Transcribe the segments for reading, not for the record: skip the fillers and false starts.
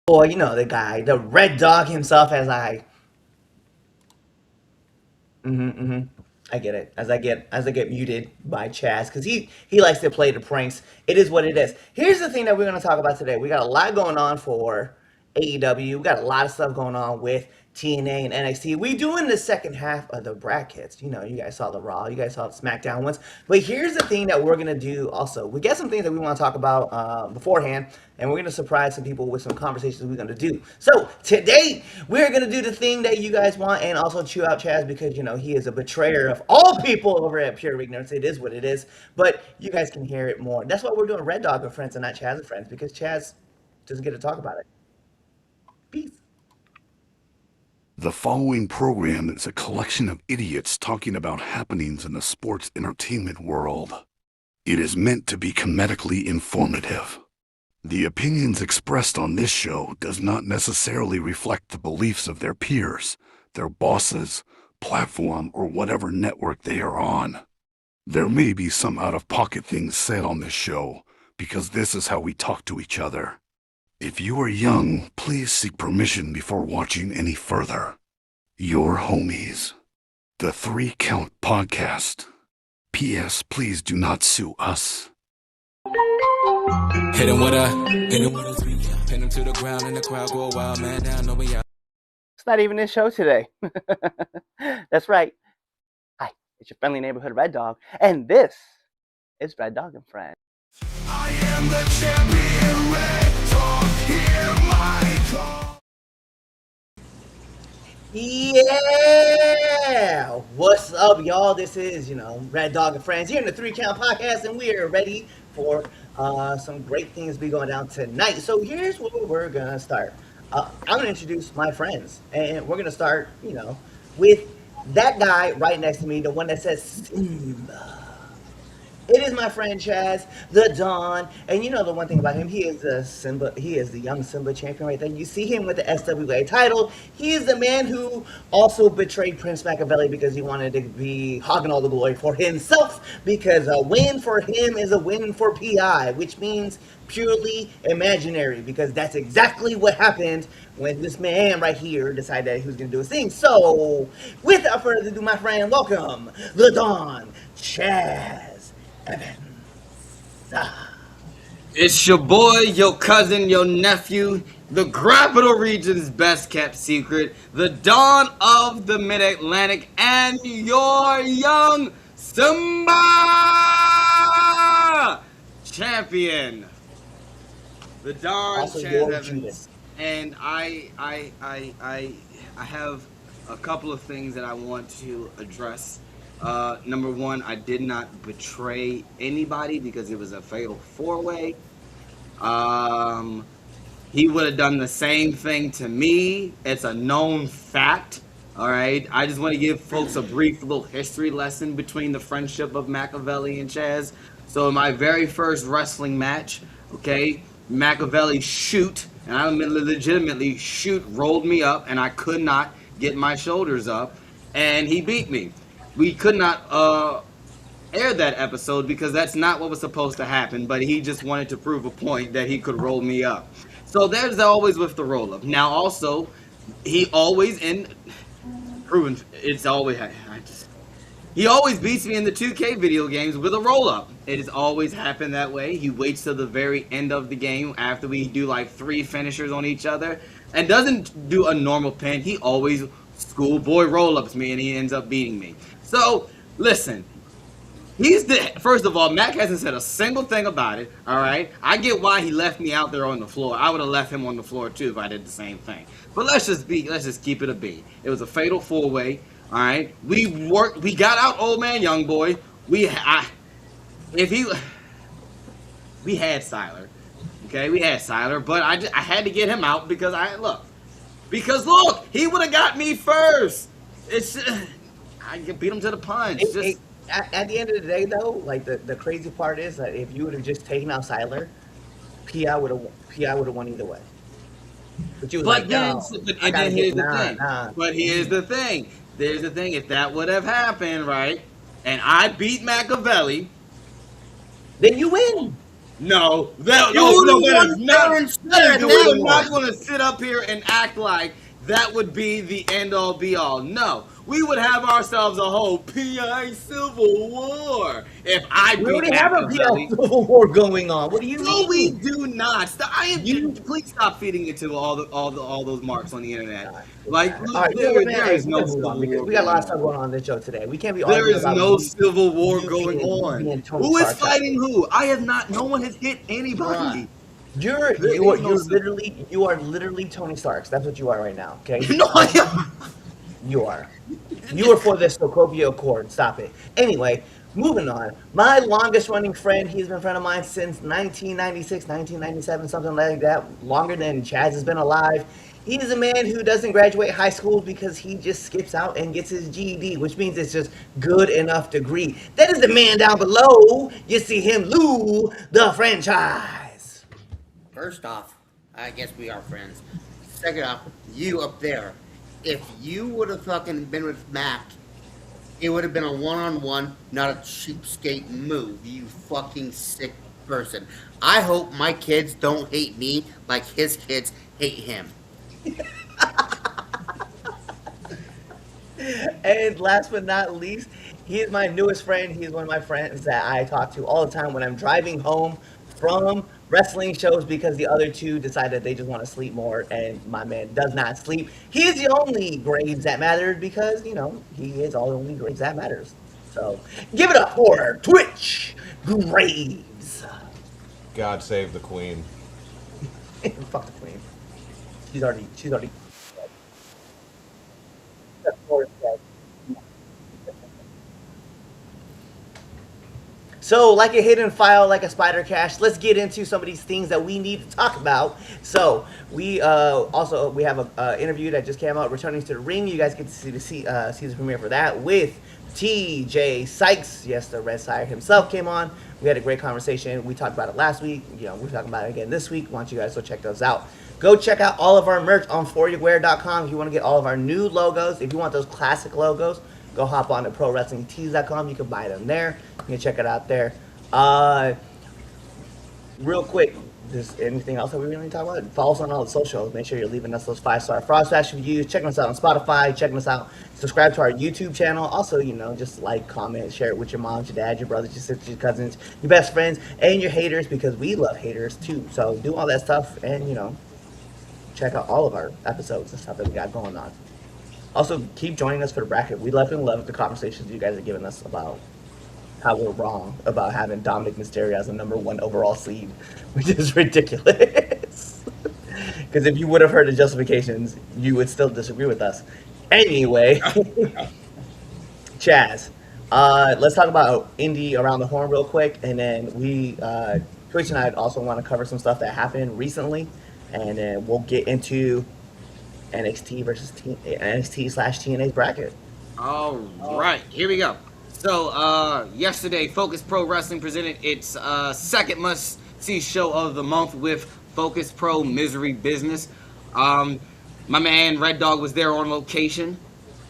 Boy, you know the guy, the Red Dog himself, as I. I get it. As I get muted by Chaz because he likes to play the pranks. It is what it is. Here's the thing that we're gonna talk about today. We got a lot going on for AEW. We got a lot of stuff going on with TNA and NXT. We doing the second half of the brackets. You know, you guys saw the Raw, you guys saw the SmackDown ones. But here's the thing that we're gonna do. Also, we got some things that we want to talk about beforehand, and we're gonna surprise some people with some conversations we're gonna do. So today we're gonna do the thing that you guys want, and also chew out Chaz because you know he is a betrayer of all people over at Pure Ignorance. It is what it is, but you guys can hear it more. That's why we're doing Red Dog and Friends and not Chaz and Friends because Chaz doesn't get to talk about it. Peace. The following program is a collection of idiots talking about happenings in the sports entertainment world. It is meant to be comedically informative. The opinions expressed on this show does not necessarily reflect the beliefs of their peers, their bosses, platform, or whatever network they are on. There may be some out-of-pocket things said on this show because this is how we talk to each other. If you are young, please seek permission before watching any further. Your homies. The 3 Count Podcast. P.S. Please do not sue us. Hit him with a 3 count. Pin him to the ground and the crowd go wild, man down, no way out. It's not even this show today. That's right. Hi, it's your friendly neighborhood Red Dog, and this is Red Dog and Friends. I am the champion, Red Dog, hear my call. Yeah! What's up, y'all? This is, Red Dog and Friends here in the 3 Count Podcast, and we are ready for some great things to be going down tonight. So here's where we're going to start. I'm going to introduce my friends, and we're going to start, with that guy right next to me, the one that says Simba. It is my friend Chaz, the Don, and you know the one thing about him, he is the Simba, he is the young Simba champion right there. You see him with the SWA title. He is the man who also betrayed Prince Machiavelli because he wanted to be hogging all the glory for himself. Because a win for him is a win for PI, which means purely imaginary. Because that's exactly what happened when this man right here decided that he was going to do his thing. So, without further ado, my friend, welcome the Don, Chaz. It's your boy, your cousin, your nephew, the Capital Region's best kept secret, the Dawn of the Mid-Atlantic, and your young Simba champion. The Dawn Also Chaz your Evans. Judas. And I have a couple of things that I want to address. Number one, I did not betray anybody because it was a fatal 4-way. He would have done the same thing to me. It's a known fact. All right. I just want to give folks a brief little history lesson between the friendship of Machiavelli and Chaz. So in my very first wrestling match, okay, Machiavelli and I legitimately rolled me up, and I could not get my shoulders up, and he beat me. We could not air that episode because that's not what was supposed to happen, but he just wanted to prove a point that he could roll me up. So there's always with the roll up. Now also, he always he always beats me in the 2K video games with a roll up. It has always happened that way. He waits till the very end of the game after we do like 3 finishers on each other and doesn't do a normal pin. He always schoolboy roll ups me and he ends up beating me. So, listen, first of all, Mac hasn't said a single thing about it, all right? I get why he left me out there on the floor. I would have left him on the floor, too, if I did the same thing. But let's just keep it a beat. It was a fatal 4-way, all right? We got out old man, young boy. We had Siler, okay? We had Siler, but I had to get him out because look, he would have got me first. I beat him to the punch. At the end of the day, though, like the crazy part is that if you would have just taken out Siler, PI would have won either way. But you was like, no, here's the thing. There's the thing. If that would have happened, right, and I beat Machiavelli, then you win. No, that You no, were no, the that is one not. there and said That is, at we that are not point. going to sit up here and act like that would be the end all be all. No, we would have ourselves a whole PI Civil War if I We beat already have a PL Machiavelli. Civil War going on. What do you No, we mean? do not. Stop, You please stop feeding it to all those marks on the internet. God, Like God. All right, you know what, man? there Hey, is we no gotta move on civil because war we got a lot going of stuff on. going on this show today. We can't be There arguing is about no you, civil war you going being you on. being Tony Who is Stark type fighting shit. who? I have not. No one has hit Bruh. anybody. You're There you are is no you're civil. literally you are literally Tony Starks. That's what you are right now. Okay, No, I you are. You are for this Sokovia Accord. Stop it. Anyway, moving on. My longest running friend, he's been a friend of mine since 1996, 1997, something like that, longer than Chaz has been alive. He's a man who doesn't graduate high school because he just skips out and gets his GED, which means it's just good enough degree. That is the man down below. You see him, Lou, the franchise. First off, I guess we are friends. Second off, you up there. If you would have fucking been with Mac, it would have been a one-on-one, not a cheapskate move. You fucking sick person. I hope my kids don't hate me like his kids hate him. And last but not least, he is my newest friend. He's one of my friends that I talk to all the time when I'm driving home from wrestling shows because the other two decided they just want to sleep more, and my man does not sleep. He is the only Graves that matters because, he is all the only Graves that matters. So give it up for Twitch Graves. God save the Queen. Fuck the queen. She's already. So, like a hidden file, like a spider cache, let's get into some of these things that we need to talk about. So, we have a interview that just came out, returning to the ring. You guys get to see the season premiere for that with T.J. Sykes. Yes, the Red Sire himself came on. We had a great conversation. We talked about it last week. We're talking about it again this week. Why don't you guys go check those out? Go check out all of our merch on foryourwear.com if you want to get all of our new logos. If you want those classic logos, go hop on to prowrestlingtees.com. You can buy them there. You can check it out there. Uh, Real quick, just anything else that we really need to talk about? Follow us on all the socials. Make sure you're leaving us those 5-star Frost Bash reviews. Checking us out on Spotify. Checking us out. Subscribe to our YouTube channel. Also, just like, comment, share it with your moms, your dad, your brothers, your sisters, your cousins, your best friends, and your haters because we love haters too. So do all that stuff and, check out all of our episodes and stuff that we got going on. Also, keep joining us for the bracket. We love and love the conversations you guys are giving us about how we're wrong about having Dominic Mysterio as the number one overall seed, which is ridiculous. Because if you would have heard the justifications, you would still disagree with us. Anyway, Chaz, let's talk about Indie Around the Horn real quick, and then Twitch and I also want to cover some stuff that happened recently, and then we'll get into NXT versus NXT slash TNA's bracket. All right, here we go. So, yesterday, Focus Pro Wrestling presented its second must-see show of the month with Focus Pro Misery Business. My man Red Dog was there on location,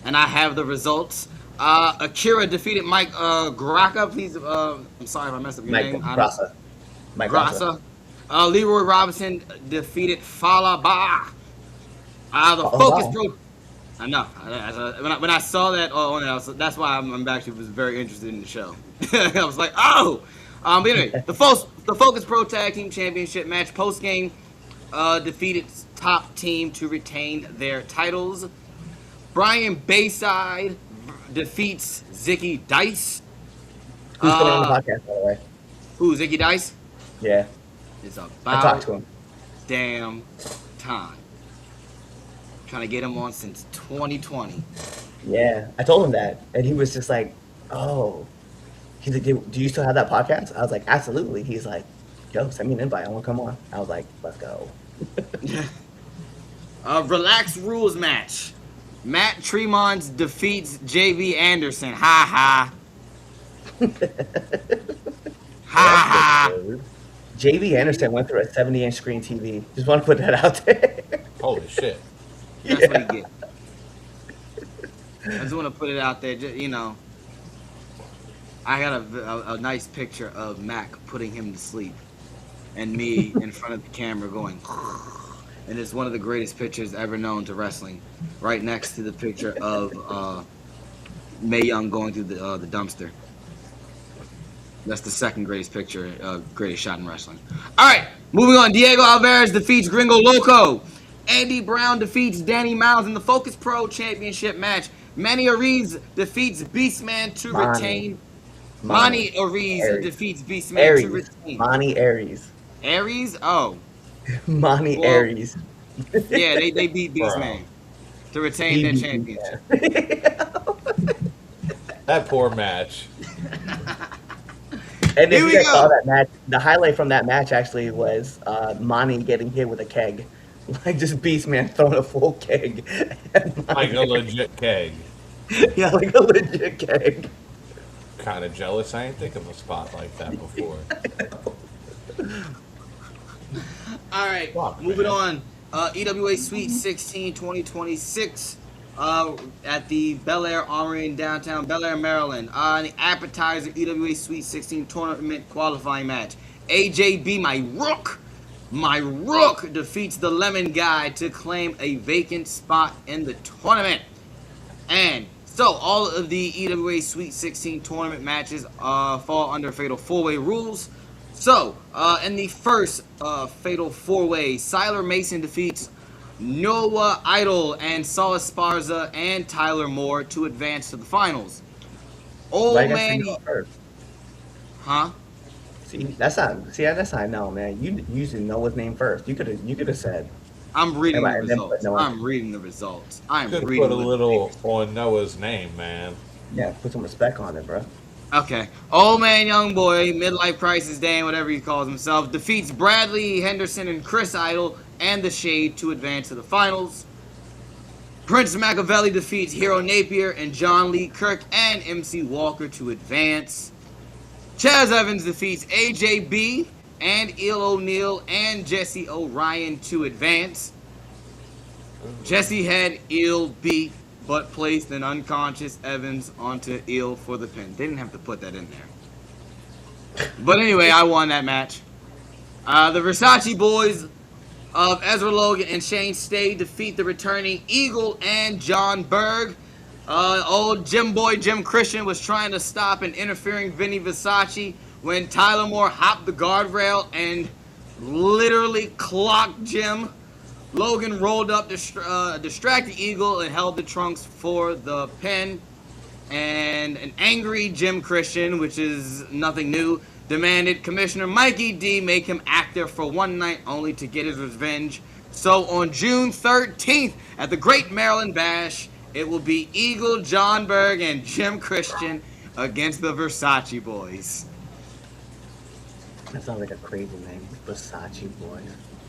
and I have the results. Akira defeated Mike Graka. Please, I'm sorry if I messed up your Mike name. Grassa. Mike Grassa. Grasa. Leroy Robinson defeated Falaba. The Oh, Focus wow. Pro. I know. When I saw that on it, that's why I'm actually was very interested in the show. I was like, oh. But anyway, the Focus Pro Tag Team Championship match post game defeated top team to retain their titles. Brian Bayside defeats Zicky Dice. Who's been on the podcast, by the way? Who, Zicky Dice? Yeah, It's I talked about to him. damn time. Trying to get him on since 2020. Yeah, I told him that, and he was just like, "Oh." He's like, "Do you still have that podcast?" I was like, "Absolutely." He's like, "Yo, send me an invite. I want to come on." I was like, "Let's go." Relaxed rules match. Matt Tremont defeats JV Anderson. Ha ha. Ha ha. JV Anderson went through a 70-inch screen TV. Just want to put that out there. Holy shit. That's what he get. I just want to put it out there. I got a nice picture of Mac putting him to sleep. and me in front of the camera going, and it's one of the greatest pictures ever known to wrestling, right next to the picture of Mae Young going through the dumpster. That's the second greatest picture, greatest shot in wrestling. All right, moving on. Diego Alvarez defeats Gringo Loco. Andy Brown defeats Danny Miles in the Focus Pro Championship match. Manny Ariz defeats Beastman to Monty. retain. Monty Ariz Aries. defeats Beastman to Aries. retain. Monty Aries. Aries? Oh. Monty Well, Aries. Yeah, they beat Bro. Beastman to retain their He- championship. That poor match. And if Here you we guys go. saw that match, the highlight from that match actually was Monty getting hit with a keg. Like just Beastman throwing a full keg. at Like a Monty. legit keg. Yeah, like a legit keg. Kind of jealous. I ain't think of a spot like that before. All right, Fuck, moving man. on. EWA Sweet 16 2026 at the Bel Air Armory in downtown Bel Air, Maryland. The appetizer EWA Sweet 16 tournament qualifying match. AJB, my rook defeats the Lemon Guy to claim a vacant spot in the tournament. And so all of the EWA Sweet 16 tournament matches fall under Fatal 4-Way rules. So, in the first Fatal 4-Way, Siler Mason defeats Noah Idol and Saul Esparza and Tyler Moore to advance to the finals. Old Why you gotta man, say no first? huh? See, that's not no, man. You usually know his name first. You could have said. I'm reading the And then put results. Noah. I'm reading the results. I'm Could reading put a the little on Noah's name, man. Yeah, put some respect on it, bro. Okay. Old man, young boy, midlife crisis Dan, whatever he calls himself, defeats Bradley Henderson and Chris Idol and the Shade to advance to the finals. Prince Machiavelli defeats Hero Napier and John Lee Kirk and MC Walker to advance. Chaz Evans defeats AJB and Il O'Neil and Jesse O'Ryan to advance. Jesse had Il beat, but placed an unconscious Evans onto Il for the pin. They didn't have to put that in there. But anyway, I won that match. The Versace boys of Ezra Logan and Shane Stay defeat the returning Eagle and John Berg. Old Jim Boy Jim Christian was trying to stop an interfering Vinny Versace when Tyler Moore hopped the guardrail and literally clocked Jim. Logan rolled up, distracted Eagle, and held the trunks for the pin. And an angry Jim Christian, which is nothing new, demanded Commissioner Mikey D make him actor for one night only to get his revenge. So on June 13th at the Great Maryland Bash, it will be Eagle, John Berg, and Jim Christian against the Versace boys. That sounds like a crazy name, Versace boy.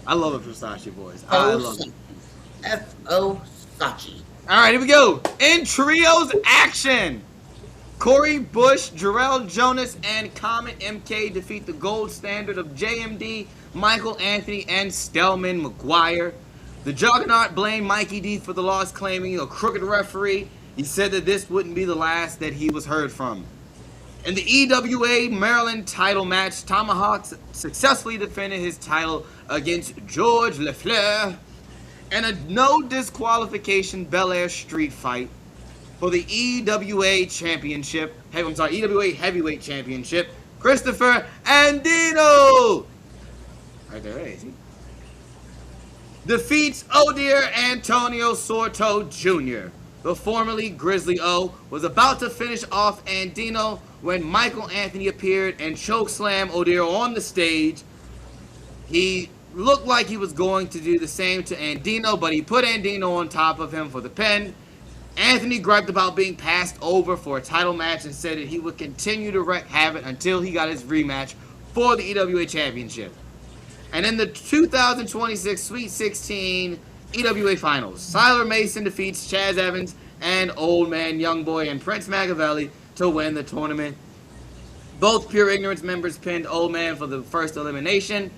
I love the Versace boys. I love it. F.O. Sachi. All right, here we go. In trios action, Corey Bush, Jarrell Jonas, and Comet MK defeat the gold standard of JMD, Michael Anthony, and Stelman McGuire. The Juggernaut blamed Mikey D for the loss, claiming a crooked referee. He said that this wouldn't be the last that he was heard from. In the EWA Maryland title match, Tomahawk successfully defended his title against George LeFleur in a no disqualification Bel Air street fight for the EWA Championship. EWA Heavyweight Championship. Christopher Andino, right there, is he? Defeats Odear Antonio Sorto Jr. The formerly Grizzly O was about to finish off Andino when Michael Anthony appeared and chokeslammed Odear on the stage. He looked like he was going to do the same to Andino, but he put Andino on top of him for the pin. Anthony griped about being passed over for a title match and said that he would continue to wreak havoc until he got his rematch for the EWA Championship. And in the 2026 Sweet 16 EWA Finals, Siler Mason defeats Chaz Evans and Old Man Youngboy and Prince Machiavelli to win the tournament. Both Pure Ignorance members pinned Old Man for the first elimination.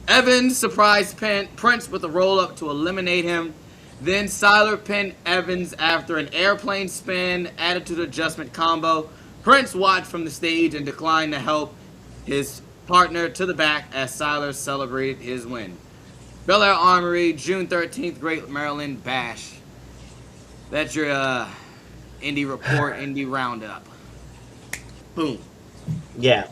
Evans surprised Prince with a roll-up to eliminate him. Then Siler pinned Evans after an airplane spin attitude adjustment combo. Prince watched from the stage and declined to help his partner to the back as Siler celebrated his win. Bel Air Armory, June 13th, Great Maryland Bash. That's your indie report, indie roundup. Boom. Yeah.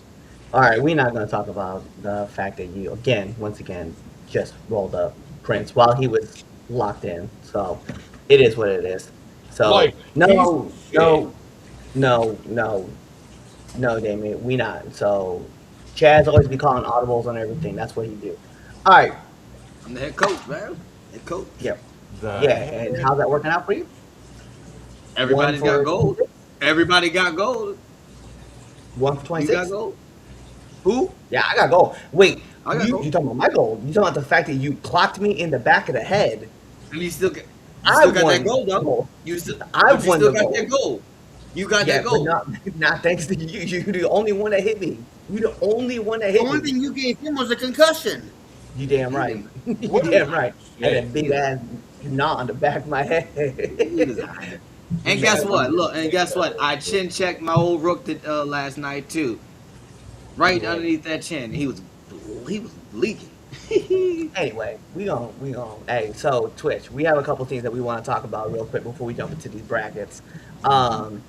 All right, we're not going to talk about the fact that you, once again, just rolled up Prince while he was locked in. So it is what it is. So, Like, piece of no, shit. no, Damien, we not. So, Chaz always be calling audibles on everything. That's what he do. All right. I'm the head coach, man. Head coach. Yeah. The Yeah. And how's that working out for you? One Everybody's got for gold. Everybody got gold. one for You got 26? gold? Who? Yeah, I got gold. Wait, I got you gold. talking about my gold? You talking about the fact that you clocked me in the back of the head? And you still got I that won gold the though. gold. I But you won still the got gold. that gold. You got Yeah, that but gold. not thanks to you. You're the only one that hit me. You the only one that The hit only me. thing you gave him was a concussion. You damn right. You what damn is right. shit? And a big ass knot on the back of my He was head. alright. And guess what? Look, and guess what? I chin checked my old rook last night too. Right Yeah. underneath that chin. He was leaking. Anyway, we gon' hey, so Twitch, we have a couple things that we want to talk about real quick before we jump into these brackets. Um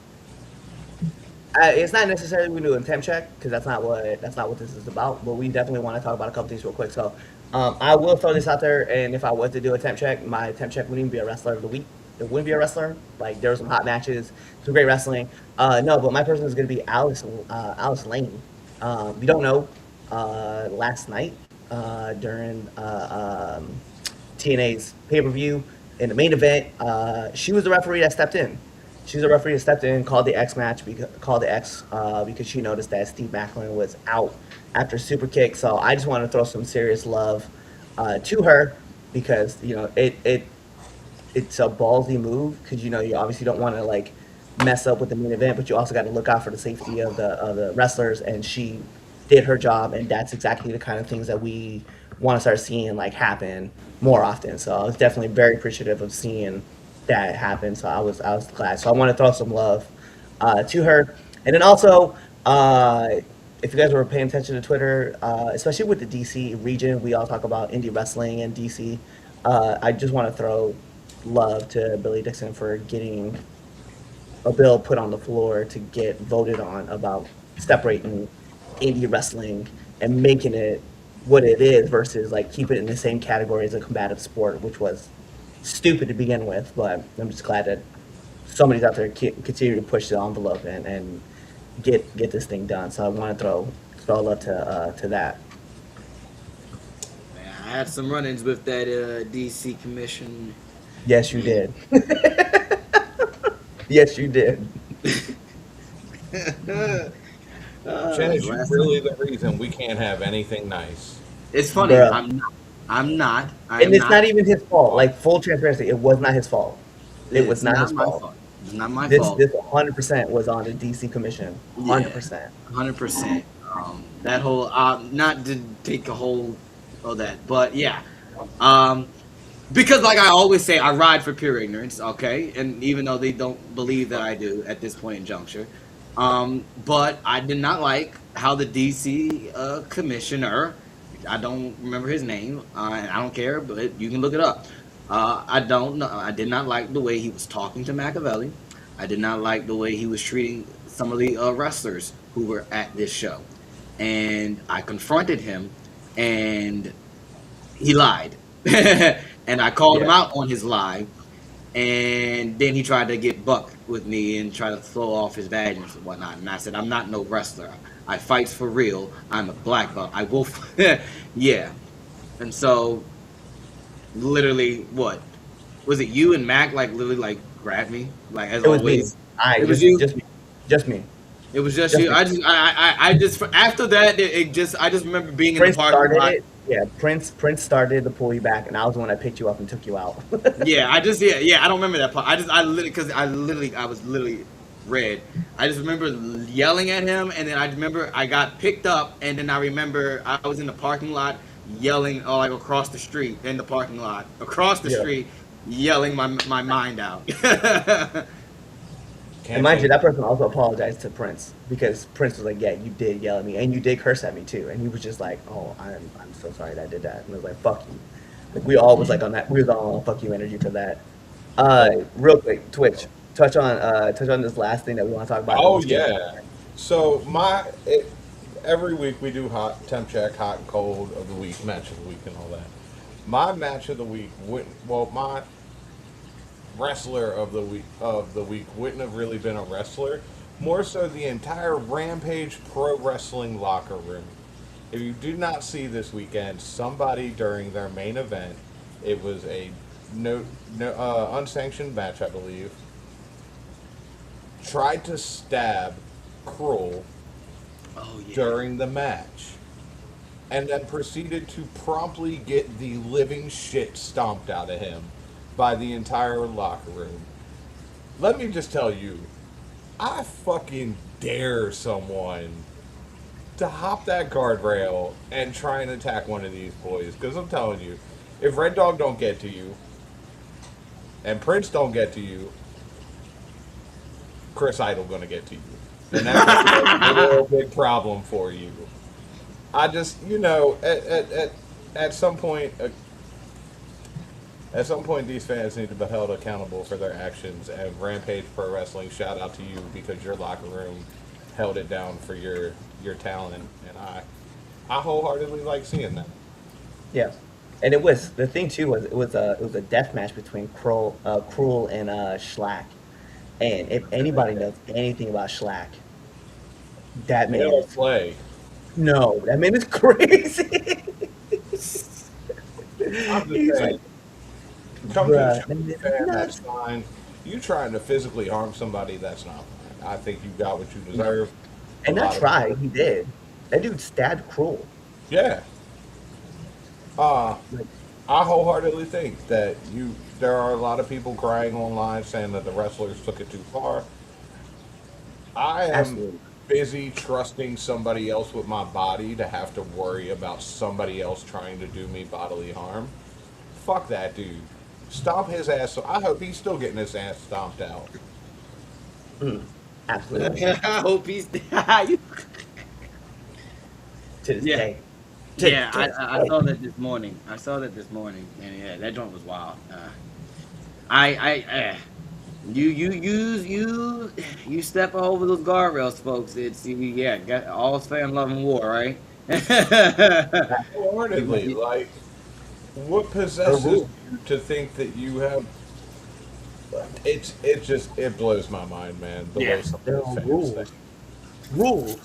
it's not necessarily we do a temp check because that's not what this is about. But we definitely want to talk about a couple things real quick. So I will throw this out there, and if I was to do a temp check, my temp check wouldn't even be a wrestler of the week. It wouldn't be a wrestler. Like there were some hot matches, some great wrestling. No, but my person is going to be Alice Lane. You don't know. Last night during TNA's pay per view in the main event, she was the referee that stepped in. She was the referee that stepped in, called the X match, called the X because she noticed that Steve Macklin was out after super kick. So I just want to throw some serious love to her because it's a ballsy move because you obviously don't want to like mess up with the main event, but you also got to look out for the safety of the wrestlers. And she did her job, and that's exactly the kind of things that we want to start seeing like happen more often. So I was definitely very appreciative of seeing that happen. So I was glad. So I want to throw some love to her, and then also. If you guys were paying attention to Twitter, especially with the DC region, we all talk about indie wrestling in DC. I just want to throw love to Billy Dixon for getting a bill put on the floor to get voted on about separating indie wrestling and making it what it is versus like keep it in the same category as a combative sport, which was stupid to begin with. But I'm just glad that somebody's out there continue to push the envelope and get this thing done. So I want to throw love to that. Man, I had some run-ins with that DC commission. Yes, you did. Yes, you did. Chaz, you're Last really the reason we can't have anything nice. It's funny. Bruh. I'm not. And it's not even his fault. Like full transparency, it was not his fault. It was It's not not his my fault. fault. It's not my This fault. this 100% was on the DC commission. 100%. 100%. That whole not to take a whole of that, but yeah. Because like I always say, I ride for pure ignorance, okay? And even though they don't believe that I do at this point in juncture. But I did not like how the DC commissioner, I don't remember his name, I don't care, but you can look it up. I don't know. I did not like the way he was talking to Machiavelli. I did not like the way he was treating some of the wrestlers who were at this show. And I confronted him, and he lied. And I called him Yeah. out on his lie. And then he tried to get buck with me and try to throw off his badge and whatnot. And I said, I'm not no wrestler. I fight for real. I'm a black belt. I will. Yeah. And so, literally, what was it? You and Mac like literally like grabbed me like as It was me. always. It was Just, you. just me. Just me. It was just Just you. me. I just after that it just I just remember being in the Prince parking started lot. it. Yeah, Prince started to pull you back, and I was the one that picked you up and took you out. Yeah, I don't remember that part. I was literally red. I just remember yelling at him, and then I remember I got picked up, and then I remember I was in the parking lot yelling, like across the street in the parking lot, across the Yeah. street, yelling my mind out. And Can't mind you, change. that person also apologized to Prince because Prince was like, "Yeah, you did yell at me, and you did curse at me too." And he was just like, "Oh, I'm so sorry that I did that." And I was like, "Fuck you." Like we all was like on that. We was all on fuck you energy for that. Well, Real quick, Twitch. Touch on this last thing that we want to talk about, and then oh we'll skip. yeah. Every week we do hot temp check, hot and cold of the week, match of the week, and all that. My match of the week wouldn't. Well, my wrestler of the week wouldn't have really been a wrestler. More so, the entire Rampage Pro Wrestling locker room. If you did not see this weekend, somebody during their main event, it was a unsanctioned match, I believe, tried to stab Cruel Oh yeah. during the match, and then proceeded to promptly get the living shit stomped out of him by the entire locker room. Let me just tell you, I fucking dare someone to hop that guardrail and try and attack one of these boys. Because I'm telling you, if Red Dog don't get to you and Prince don't get to you, Chris Idol gonna get to you, and that's gonna be a real big problem for you. I just, at some point, these fans need to be held accountable for their actions. And Rampage Pro Wrestling, shout out to you because your locker room held it down for your talent, and I wholeheartedly like seeing that. Yeah, and it was the thing too was it was a death match between Cruel and Schlack. And if anybody knows anything about Schlack, that They man don't is play. no, that man is crazy. I'm just He's saying, like, come to the bruh, show that as man a is fan, that's nuts. fine. You trying to physically harm somebody, that's not fine. I think you got what you No, deserve. A and not lot of try, people, he did. That dude stabbed Cruel. yeah. Uh, Like, I wholeheartedly think that there are a lot of people crying online saying that the wrestlers took it too far. I am absolutely. busy trusting somebody else with my body to have to worry about somebody else trying to do me bodily harm. Fuck that dude. Stomp his ass. So I hope he's still getting his ass stomped out. Mm, absolutely. I hope he's. You- To this yeah, day. yeah. To this I day. saw that this morning. I saw that this morning, and yeah, that joint was wild. You you step over those guardrails, folks. It's yeah, got all's fair in love and war, right? Wholeheartedly. You- Like, what The possesses rule. you to think that you have. It blows my mind, man. The yeah. way some of There these are fans think. rules. Rules.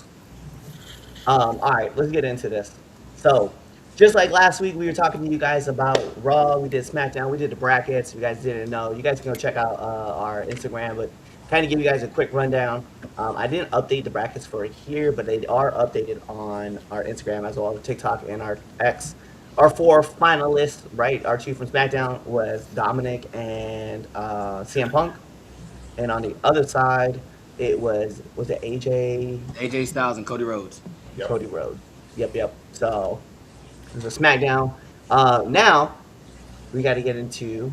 All right, let's get into this. So, just like last week, we were talking to you guys about Raw. We did SmackDown. We did the brackets. If you guys didn't know, you guys can go check out our Instagram. But kind of give you guys a quick rundown. I didn't update the brackets for here, but they are updated on our Instagram as well as TikTok and our X. Our four finalists, right? Our two from SmackDown was Dominic and CM Punk, and on the other side, it was it AJ AJ Styles and Cody Rhodes. Yep. Cody Rhodes. Yep, yep. So it was a SmackDown. Now we got to get into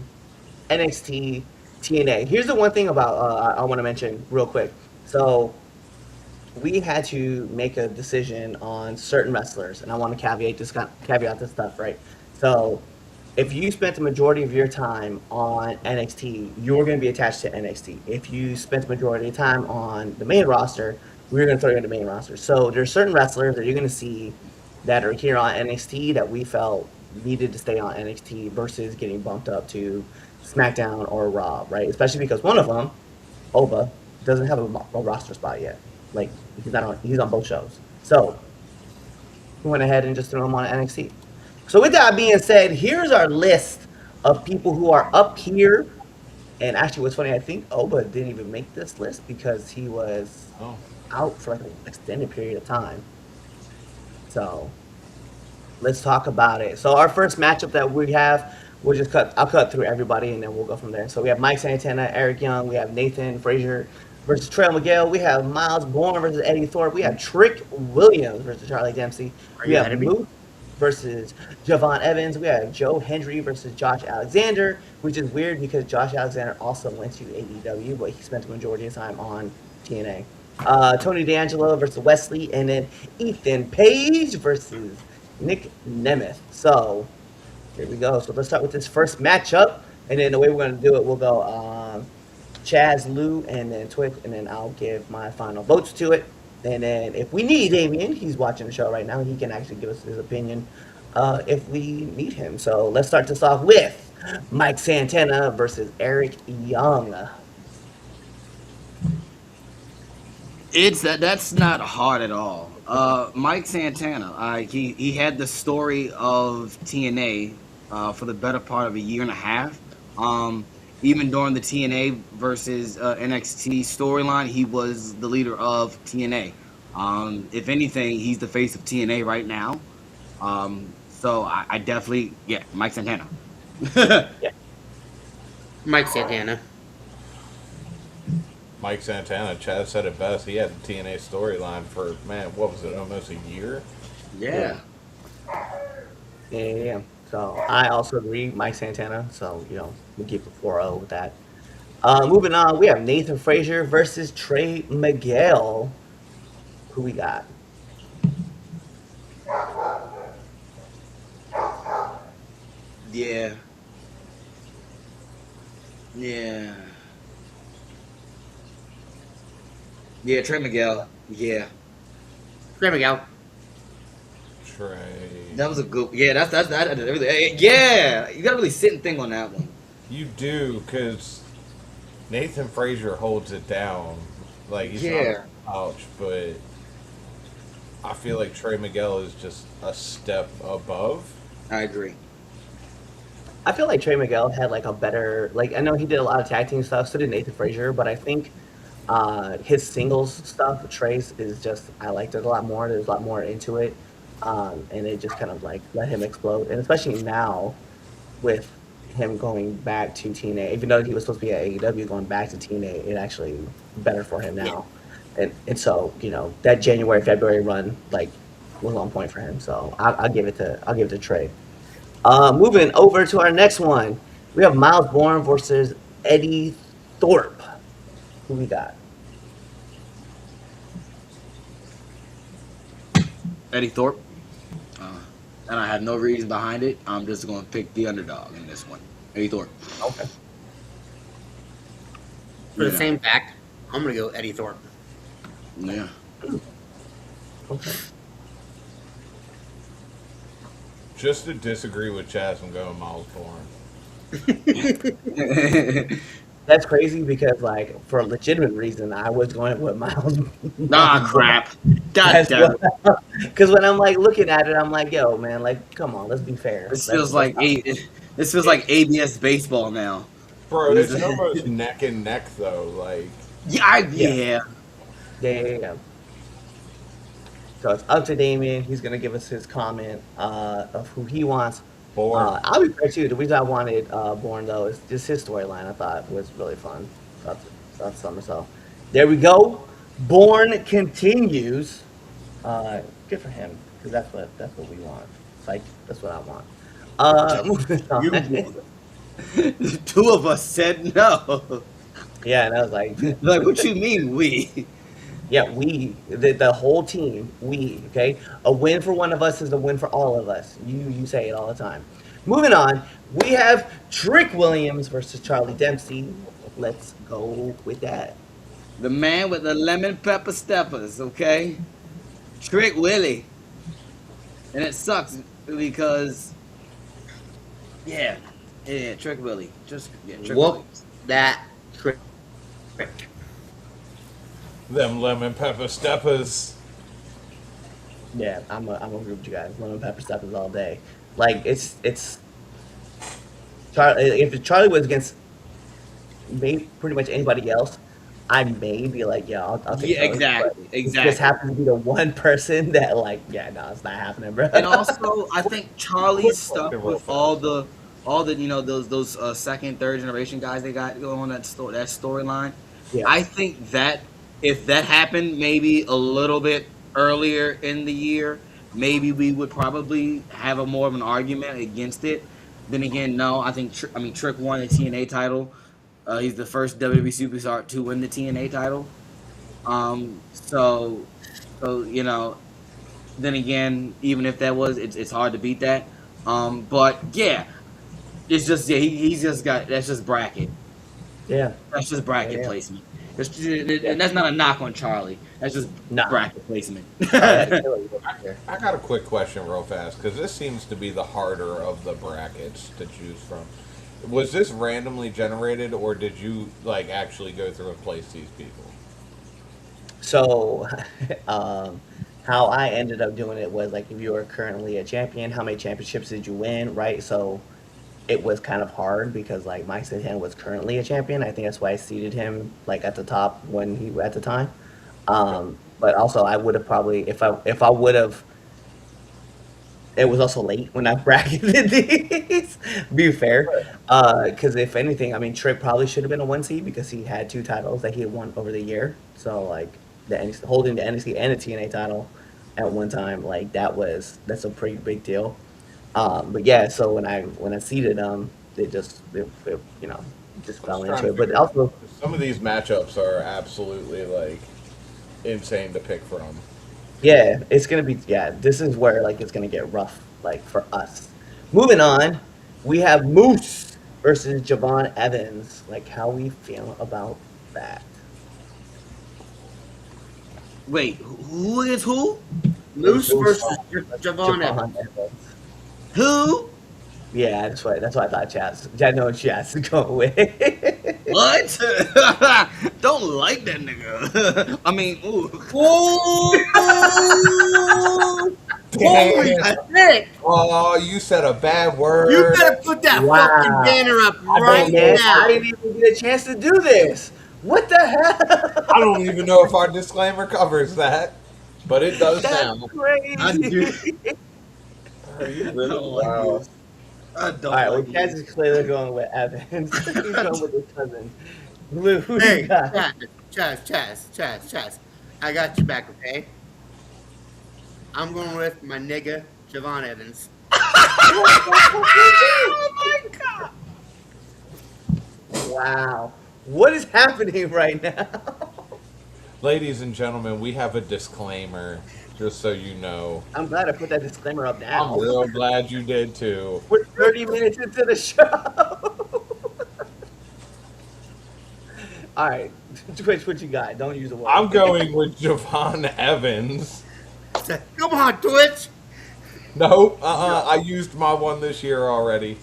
NXT TNA. Here's the one thing about I want to mention real quick. So we had to make a decision on certain wrestlers, and I want to caveat this stuff, right? So if you spent the majority of your time on NXT, you're going to be attached to NXT. If you spent the majority of the time on the main roster, we're going to throw you in the main roster. So there's certain wrestlers that you're going to see that are here on NXT that we felt needed to stay on NXT versus getting bumped up to SmackDown or Raw, right? Especially because one of them, Oba, doesn't have a roster spot yet. Like he's on both shows. So we went ahead and just threw him on NXT. So with that being said, here's our list of people who are up here. And actually, what's funny, I think Oba didn't even make this list because he was Oh, out for like an extended period of time. So let's talk about it. So our first matchup that we have, I'll cut through everybody and then we'll go from there. So we have Mike Santana, Eric Young, we have Nathan Frazier versus Trail Miguel, we have Miles Bourne versus Eddie Thorpe, we have Trick Williams versus Charlie Dempsey, Are we you have ahead of me? Moose versus Javon Evans. We have Joe Hendry versus Josh Alexander, which is weird because Josh Alexander also went to AEW, but he spent the majority of time on TNA. Tony D'Angelo versus Wesley, and then Ethan Page versus Nick Nemeth. So here we go. So let's start with this first matchup, and then the way we're going to do it, we'll go Chaz, Lou, and then Twig, and then I'll give my final votes to it. And then if we need Damien, he's watching the show right now. He can actually give us his opinion if we need him. So let's start this off with Mike Santana versus Eric Young. That's not hard at all. Mike Santana, he had the story of TNA for the better part of a year and a half. Even during the TNA versus NXT storyline, he was the leader of TNA. If anything, he's the face of TNA right now. So I definitely, yeah, Mike Santana. Yeah. Mike Santana. Mike Santana, Chaz said it best. He had the TNA storyline for, man, what was it, almost a year? Yeah. Yeah. So I also agree, Mike Santana. So, we keep it 4-0 with that. Moving on, we have Nathan Frazier versus Trey Miguel. Who we got? Yeah. Yeah. Yeah, Trey Miguel. Yeah. Trey Miguel. Trey. That was a good. Yeah, that. Yeah, you gotta really sit and think on that one. You do, because Nathan Frazier holds it down. Like, he's not Yeah. a slouch, but I feel like Trey Miguel is just a step above. I agree. I feel like Trey Miguel had like a better, like I know he did a lot of tag team stuff, so did Nathan Frazier, but I think his singles stuff, Trey's is just I liked it a lot more. There's a lot more into it, and it just kind of like let him explode, and especially now with him going back to TNA, even though he was supposed to be at AEW, going back to TNA, it actually better for him now, and so that January February run like was on point for him. So I'll give it to Trey. Moving over to our next one, we have Miles Bourne versus Eddie Thorpe. Who we got? Eddie Thorpe. And I have no reason behind it. I'm just going to pick the underdog in this one. Eddie Thorpe. Okay. For the Yeah. same fact, I'm gonna go Eddie Thorpe. Yeah. Okay. Just to disagree with Chaz, I'm going Miles Bourne. That's crazy because, like, for a legitimate reason, I was going with Miles. Nah, crap. God damn it. Because when I'm like looking at it, I'm like, yo, man, like, come on, let's be fair. This Let's- feels like this feels like ABS baseball now. Bro, it's almost neck and neck, though. Like, Yeah, Yeah. Yeah. So it's up to Damien. He's gonna give us his comment of who he wants. Bourne. I'll be fair too. The reason I wanted Bourne though is just his storyline. I thought was really fun. That's summer. So there we go. Bourne continues. Good for him because that's what we want. Like that's what I want. Moving on. The two of us said no. Yeah, and I was like, Like, what you mean we? yeah, the whole team, okay? A win for one of us is a win for all of us. You say it all the time. Moving on, we have Trick Williams versus Charlie Dempsey. Let's go with that. The man with the lemon pepper steppers, okay? Trick Willie. And it sucks because yeah, Trick Willie. Just Trick Whoop Willie. that trick. Them lemon pepper steppers. Yeah, I'm a group with you guys. Lemon pepper steppers all day. Like it's if Charlie was against pretty much anybody else, I may be like, yeah, I'll take Yeah, Charlie, exactly, but It exactly. just happens to be the one person that like, yeah, no, it's not happening, bro. And also, I think Charlie's Quick stuff question real with all the those second, third generation guys they got going on that storyline. Yeah. I think that if that happened maybe a little bit earlier in the year, maybe we would probably have a more of an argument against it. Then again, no, I think Trick won the TNA title. He's the first WWE superstar to win the TNA title. So, then again, even if that was, it's hard to beat that. But yeah, it's just he's just got that's just bracket. Yeah. That's just Yeah. bracket Yeah. placement. And that's not a knock on Charlie. That's just Nah. bracket placement. Oh, that's a killer right there. I got a quick question real fast because this seems to be the harder of the brackets to choose from. Was this randomly generated or did you like actually go through and place these people? So, how I ended up doing it was like if you are currently a champion, how many championships did you win, right? So it was kind of hard because like Mike Satan was currently a champion. I think that's why I seated him like at the top when he at the time. But also I would have probably if I would have it was also late when I bracketed these. Be fair, because if anything, I mean, Trick probably should have been a one seed because he had two titles that he had won over the year. So like the NXT, holding the NXT and the TNA title at one time, like that's a pretty big deal. But yeah, so when I seeded them, it just I was fell trying into to it. But figure out. also, Some of these matchups are absolutely like insane to pick from. yeah, it's gonna be yeah. This is where like it's gonna get rough, like for us. Moving on, we have Moose versus Javon Evans. Like how we feel about that? Wait, who is who? Moose Moose versus Javon Evans. Evans. Who? Yeah, that's what I thought. Chaz, I know what Chaz is going with. What? Don't like that nigga. I mean, ooh. Oh, holy Damn. shit! Oh, you said a bad word. You better put that Wow. fucking banner up I right man, now. I didn't even get a chance to do this. What the hell? I don't even know if our disclaimer covers that, but it does That's sound. crazy. I do. Are you I really? don't like Wow. this. I don't All right, well, like Chaz this. is clearly going with Evans. He's going with his cousin. Lou, who Hey, you got? Chaz. I got you back, okay? I'm going with my nigga, Javon Evans. Wow. What is happening right now? Ladies and gentlemen, we have a disclaimer, just so you know. I'm glad I put that disclaimer up I'm now. real glad you did too. We're 30 minutes into the show. All right, Twitch, what you got? Don't use a word. I'm going with Javon Evans. Come on, Twitch. Nope, I used my one this year already.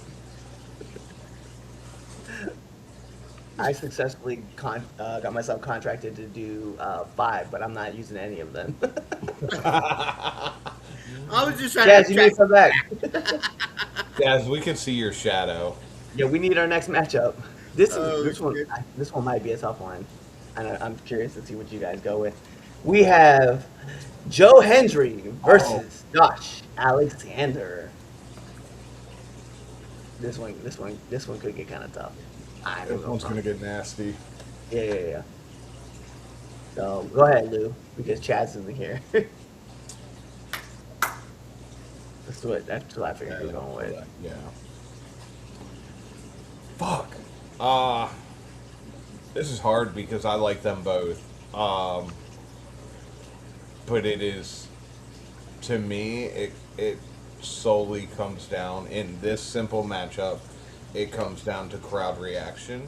I successfully got myself contracted to do 5, but I'm not using any of them. I was just trying Jazz, to you need to come back. Yes, we can see your shadow. Yeah, we need our next matchup. This Oh, this one shit. this one might be a tough one, and I'm curious to see what you guys go with. We have Joe Hendry versus Josh Alexander. This one could get kind of tough. I don't This know. one's gonna get nasty. Yeah. So go ahead, Lou, because Chaz isn't here. That's what I figured you were going with. Yeah. Fuck. This is hard because I like them both. But it is, to me, it solely comes down in this simple matchup. It comes down to crowd reaction,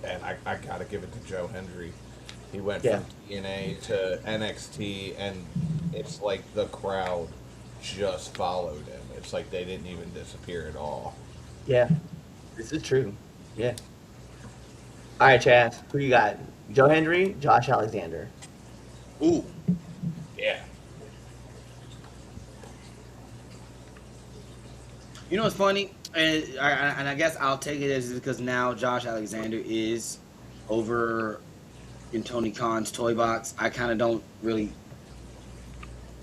and I gotta give it to Joe Hendry. He went Yeah. from TNA to NXT, and it's like the crowd just followed him. It's like they didn't even disappear at all. Yeah, this is true. Yeah. All right, Chaz, who you got? Joe Hendry, Josh Alexander. Ooh. Yeah. You know what's funny? And I guess I'll take it as because now Josh Alexander is over in Tony Khan's toy box. I kind of don't really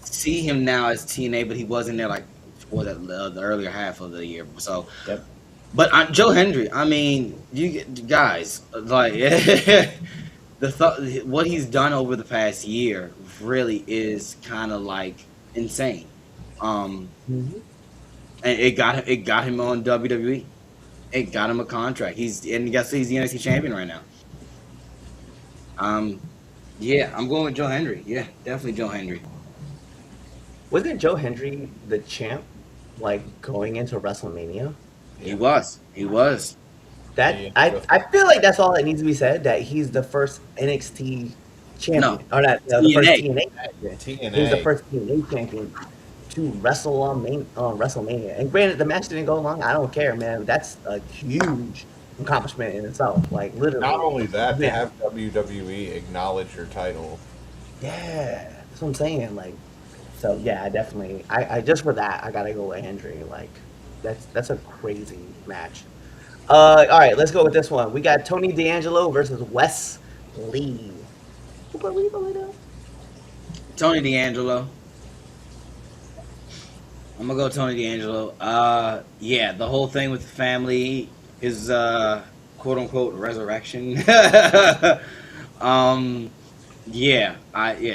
see him now as TNA, but he wasn't there like for the earlier half of the year. So, Yep. but Joe Hendry, I mean, you guys like what he's done over the past year really is kind of like insane. Um, Mhm. and it got him on WWE. It got him a contract. And guess what? He's the NXT champion right now. Um, yeah, I'm going with Joe Hendry. Yeah, definitely Joe Hendry. Wasn't Joe Hendry the champ, like going into WrestleMania? He Yeah. was. He was. That He I feel like that's all that needs to be said. That he's the first NXT No, champion, or not the first TNA. TNA champion. He was the TNA. first TNA champion to wrestle on WrestleMania. And granted, the match didn't go long. I don't care, man. That's a huge accomplishment in itself. Like Not literally, only that, to man. have WWE acknowledge your title. Yeah, that's what I'm saying. Like, so yeah, I definitely, I just for that, I gotta go with Hendry. Like, that's a crazy match. All right, let's go with this one. We got Tony D'Angelo versus Wes Lee. Super Lee, Toledo? Tony D'Angelo. I'm gonna go Tony D'Angelo. Yeah, the whole thing with the family, his quote unquote resurrection. um, yeah,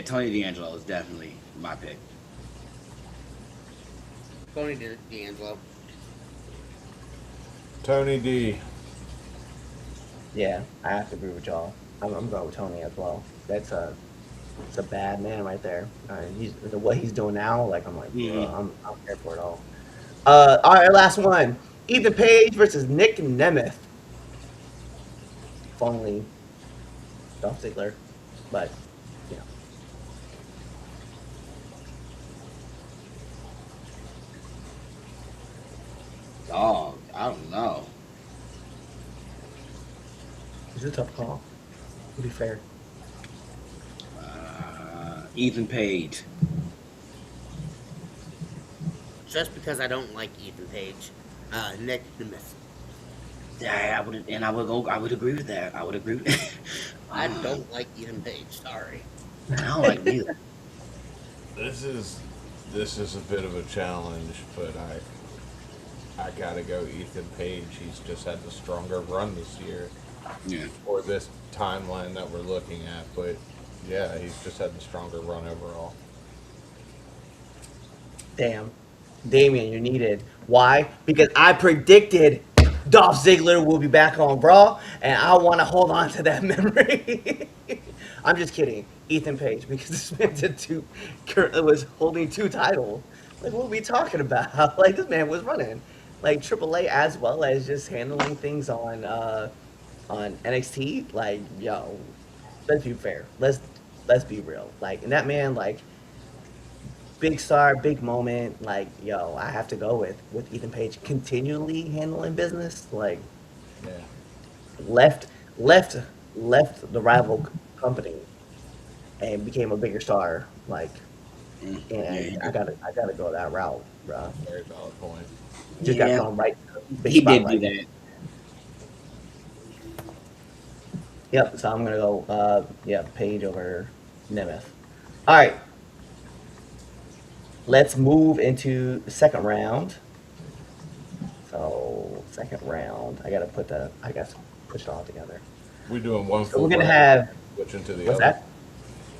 Tony D'Angelo is definitely my pick. Tony D'Angelo. Tony D. Yeah, I have to agree with y'all. I'm going with Tony as well. It's a bad man right there. He's what he's doing now. Like I'm like, bro, Mhm. I'm here for it all. All right, last one. Ethan Page versus Nick Nemeth. If only Dolph Ziggler, but you know, Oh, I don't know. it's a tough call. To be fair, Ethan Page. Just because I don't like Ethan Page. Nick Nemeth. Yeah, I would, and I would go. I would agree with that. I would agree. I don't like Ethan Page. Sorry. I don't like neither. This is a bit of a challenge, but I gotta go Ethan Page. He's just had the stronger run this year, Yeah. or this timeline that we're looking at. But yeah, he's just had the stronger run overall. damn, Damien, you're needed. Why? Because I predicted Dolph Ziggler will be back on Raw, and I want to hold on to that memory. I'm just kidding, Ethan Page, because this man was holding two titles. Like, what are we talking about? Like, this man was running like AAA as well as just handling things on NXT. Like, yo, let's be fair. Let's be real. Like, and that man, like, big star, big moment. Like, yo, I have to go with Ethan Page continually handling business. Like, Yeah. left left left the rival company and became a bigger star. Like, Yeah, and I gotta go that route, bro. Very valid point. Just got yeah, thrown right to the big he did do spotlight. that. Yep. So I'm gonna go. Yeah, Page over Nemeth. All right. Let's move into the second round. So second round, I got to push it all together. We doing one So full we're gonna bracket, have switching to the what's other. that?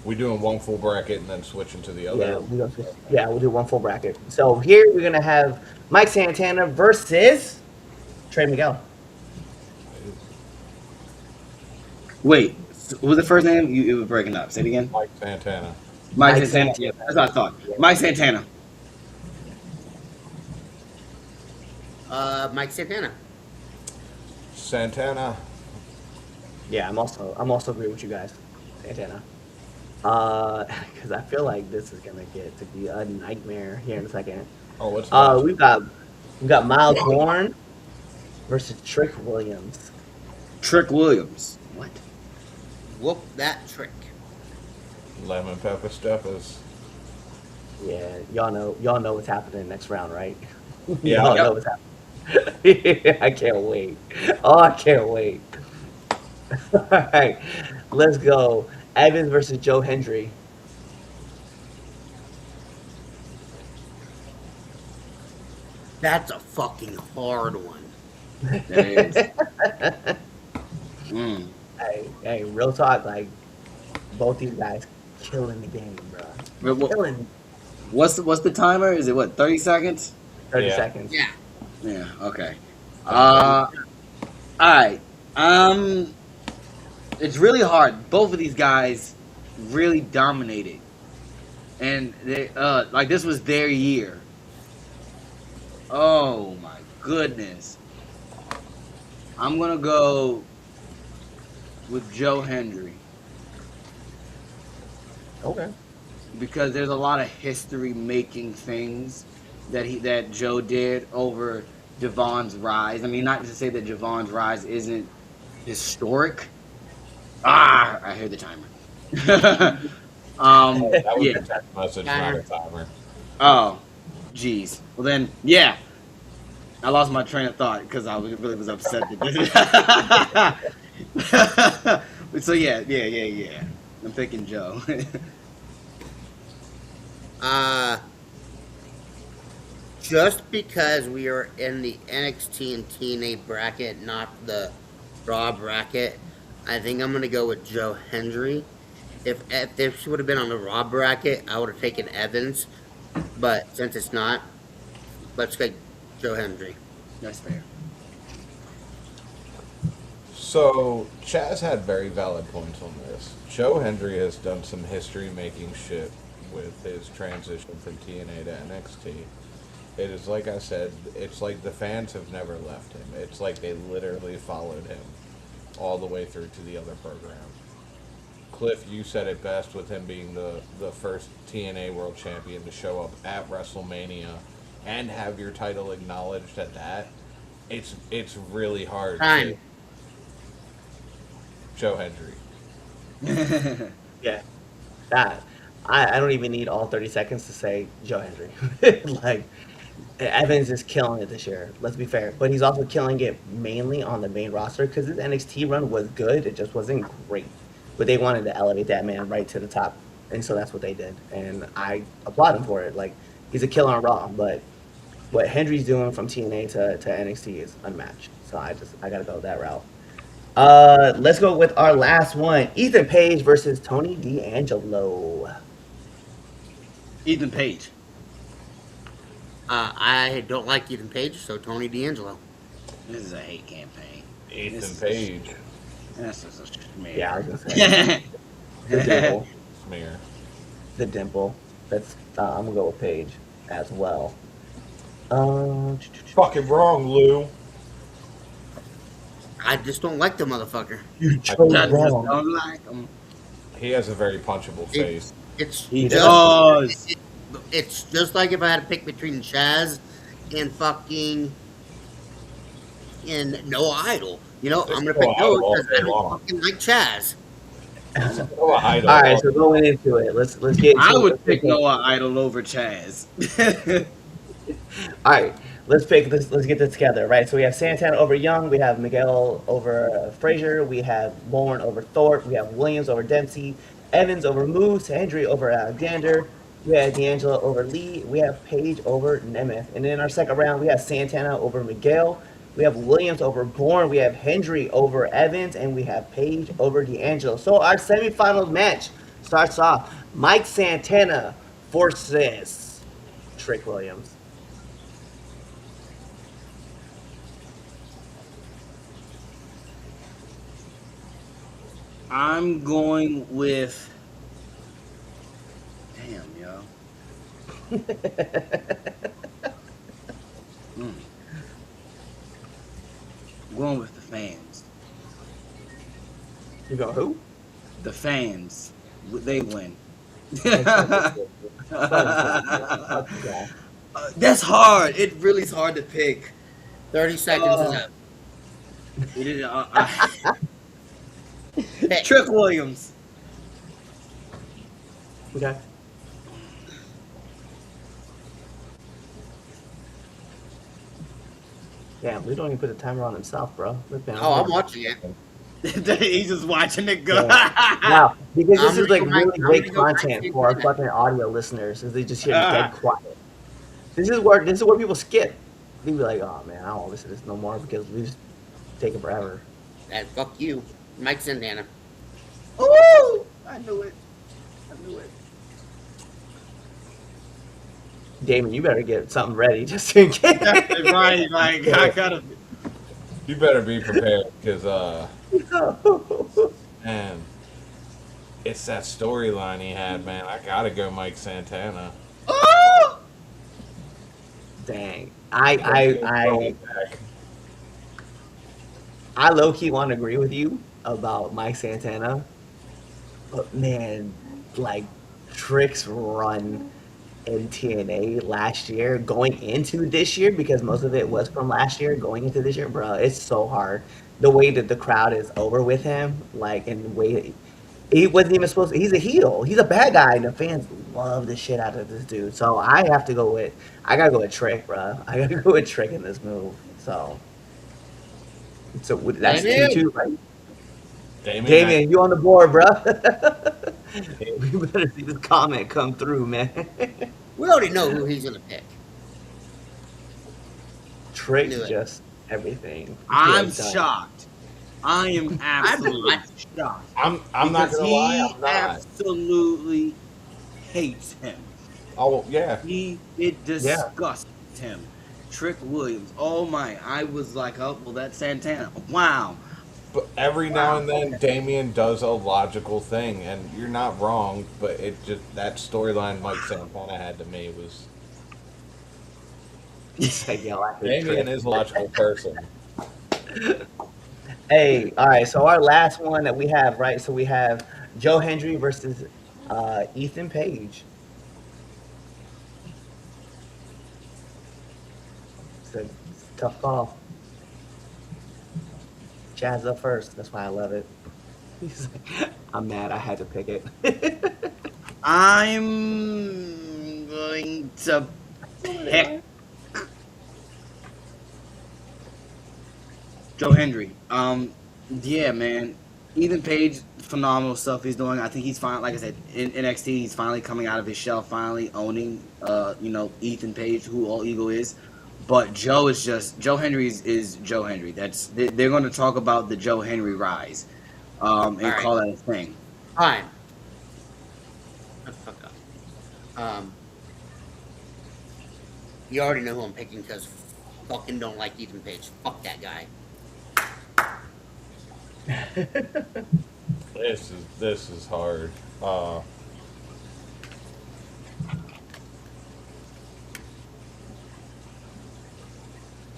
We doing one full bracket and then switching to the Yeah, other. we'll do one full bracket. So here we're gonna have Mike Santana versus Trey Miguel. Wait, what was the first name? It was breaking up. Say it again. Mike Santana. Mike Mike Santana. Yeah, Santana. that's what I thought. Yeah. Mike Santana. Mike Santana. Santana. Yeah, I'm also agree with you guys, Santana. Because I feel like this is gonna get to be a nightmare here in a second. Oh, what's the Uh, match? we've got Miles Bourne versus Trick Williams. Trick Williams. What? Whoop that trick. Lemon pepper steppers. Yeah, y'all know what's happening next round, right? Yeah. Y'all Yep. know what's happening. I can't wait. Oh, I can't wait. All right, let's go. Evans versus Joe Hendry. That's a fucking hard one. That is. Mm. Hey, real talk. Like both these guys killing the game, bro. But what- Killing. What's the timer? Is it what 30 seconds? 30 Yeah. seconds. Yeah. Yeah. Okay. Okay. All right. It's really hard. Both of these guys really dominated, and they like this was their year. Oh my goodness. I'm gonna go with Joe Hendry Okay. because there's a lot of history making things that Joe did over Javon's rise. I mean, not to say that Javon's rise isn't historic. Ah, I heard the timer. That was Yeah. a text message, not a timer. Oh, geez. Well then, yeah. I lost my train of thought because I really was upset. So yeah. I'm picking Joe. Uh, just because we are in the NXT and TNA bracket, not the Raw bracket, I think I'm gonna go with Joe Hendry. If this would have been on the Raw bracket, I would have taken Evans, but since it's not, let's go Joe Hendry. That's fair. So Chaz had very valid points on this. Joe Hendry has done some history making shit with his transition from TNA to NXT. It is like I said, it's like the fans have never left him. It's like they literally followed him all the way through to the other program. Cliff, you said it best with him being the first TNA World Champion to show up at WrestleMania and have your title acknowledged at that. It's really hard Time. to Joe Hendry. Yeah. That. I don't even need all 30 seconds to say Joe Hendry. Like, Evans is killing it this year. Let's be fair, but he's also killing it mainly on the main roster because his NXT run was good. It just wasn't great. But they wanted to elevate that man right to the top, and so that's what they did. And I applaud him for it. Like, he's a killer on Raw, but what Hendry's doing from TNA to NXT is unmatched. So I gotta go with that route. Let's go with our last one: Ethan Page versus Tony D'Angelo. Ethan Page. I don't like Ethan Page, so Tony D'Angelo. This is a hate campaign. Ethan Page. That's just a smear. Yeah, I was gonna say the dimple. Smear. The dimple. That's I'm gonna go with Page as well. Fucking wrong, Lou. I just don't like the motherfucker. You I chose I just wrong. don't like him. He has a very punchable face. It's He just does. it's just like if I had to pick between Chaz and fucking and Noah Idol. You know, I'm gonna pick Noah Noah Idol all because day I don't long. fucking like Chaz. Oh, I don't All right, know. so going into it, let's get. I so would let's pick pick- Noah Idol over Chaz. All right, let's pick this. Let's get this together, right? So we have Santana over Young, we have Miguel over Frazier, we have Bourne over Thorpe, we have Williams over Dempsey, Evans over Moose, Hendry over Alexander, we have D'Angelo over Lee, we have Page over Nemeth, and then in our second round we have Santana over Miguel, we have Williams over Bourne, we have Hendry over Evans, and we have Page over D'Angelo. So our semifinal match starts off Mike Santana versus Trick Williams. I'm going with. Damn, yo. Mm. I'm going with the fans. You go who? The fans. They win. Yeah. That's hard. It really is hard to pick. 30 seconds is up. It is, Pick. Trick Williams. Okay. Damn, we don't even put a timer on himself, bro. Look, man, Oh, I'm watching it. He's just watching it go. Wow, because this I'm is like gonna go really back- I'm great gonna go back content to for our that. fucking audio listeners, is they just hear dead quiet. This is where people skip. They be like, oh man, I don't want to listen to this no more because we just taking forever. And fuck you, Mike Santana. Ooh! I knew it. I knew it. Damon, you better get something ready just in case. Right, like I gotta. You better be prepared because, man, it's that storyline he had, man. I gotta go Mike Santana. Oh! Dang. Damien's going back. I low key want to agree with you about Mike Santana, but man, like Trick's run in TNA last year, going into this year, because most of it was from last year, going into this year, bro, it's so hard. The way that the crowd is over with him, like, and the way that he wasn't even supposed to, he's a heel. He's a bad guy, and the fans love the shit out of this dude. So I have to go with, I gotta go with Trick, bro. I gotta go with Trick in this move. So that's two Damien, two, right? Damien, Damien, you on the board, bro? I- We better see this comment come through, man. we already know who he's gonna pick. Trick Knew it. just everything. He I'm has done. shocked. I am I'm absolutely not. shocked I'm not because gonna lie, he I'm not. absolutely hates him. Oh yeah, It Yeah. disgusts him. Trick Williams. Oh my! I was like, oh well, that's Santana. Wow, but every now wow. and then Okay. Damien does a logical thing, and you're not wrong. But it just that storyline Mike Santana had to me was He said, "Yo, I hate Damien Trick." is a logical person. Hey, all right. So our last one that we have, right? So we have Joe Hendry versus Ethan Page. It's a tough call. Chaz up first. That's why I love it. He's like, I'm mad. I had to pick it. I'm going to pick Joe Hendry. Yeah, man. Ethan Page, phenomenal stuff he's doing. I think he's fine. Like I said, in NXT, he's finally coming out of his shell, finally owning, Ethan Page, who All Ego is. But Joe is just Joe Hendry is Joe Hendry. They're going to talk about the Joe Hendry rise, All and right, call that a thing. fine. Shut the fuck up. You already know who I'm picking because fucking don't like Ethan Page. Fuck that guy. This is hard.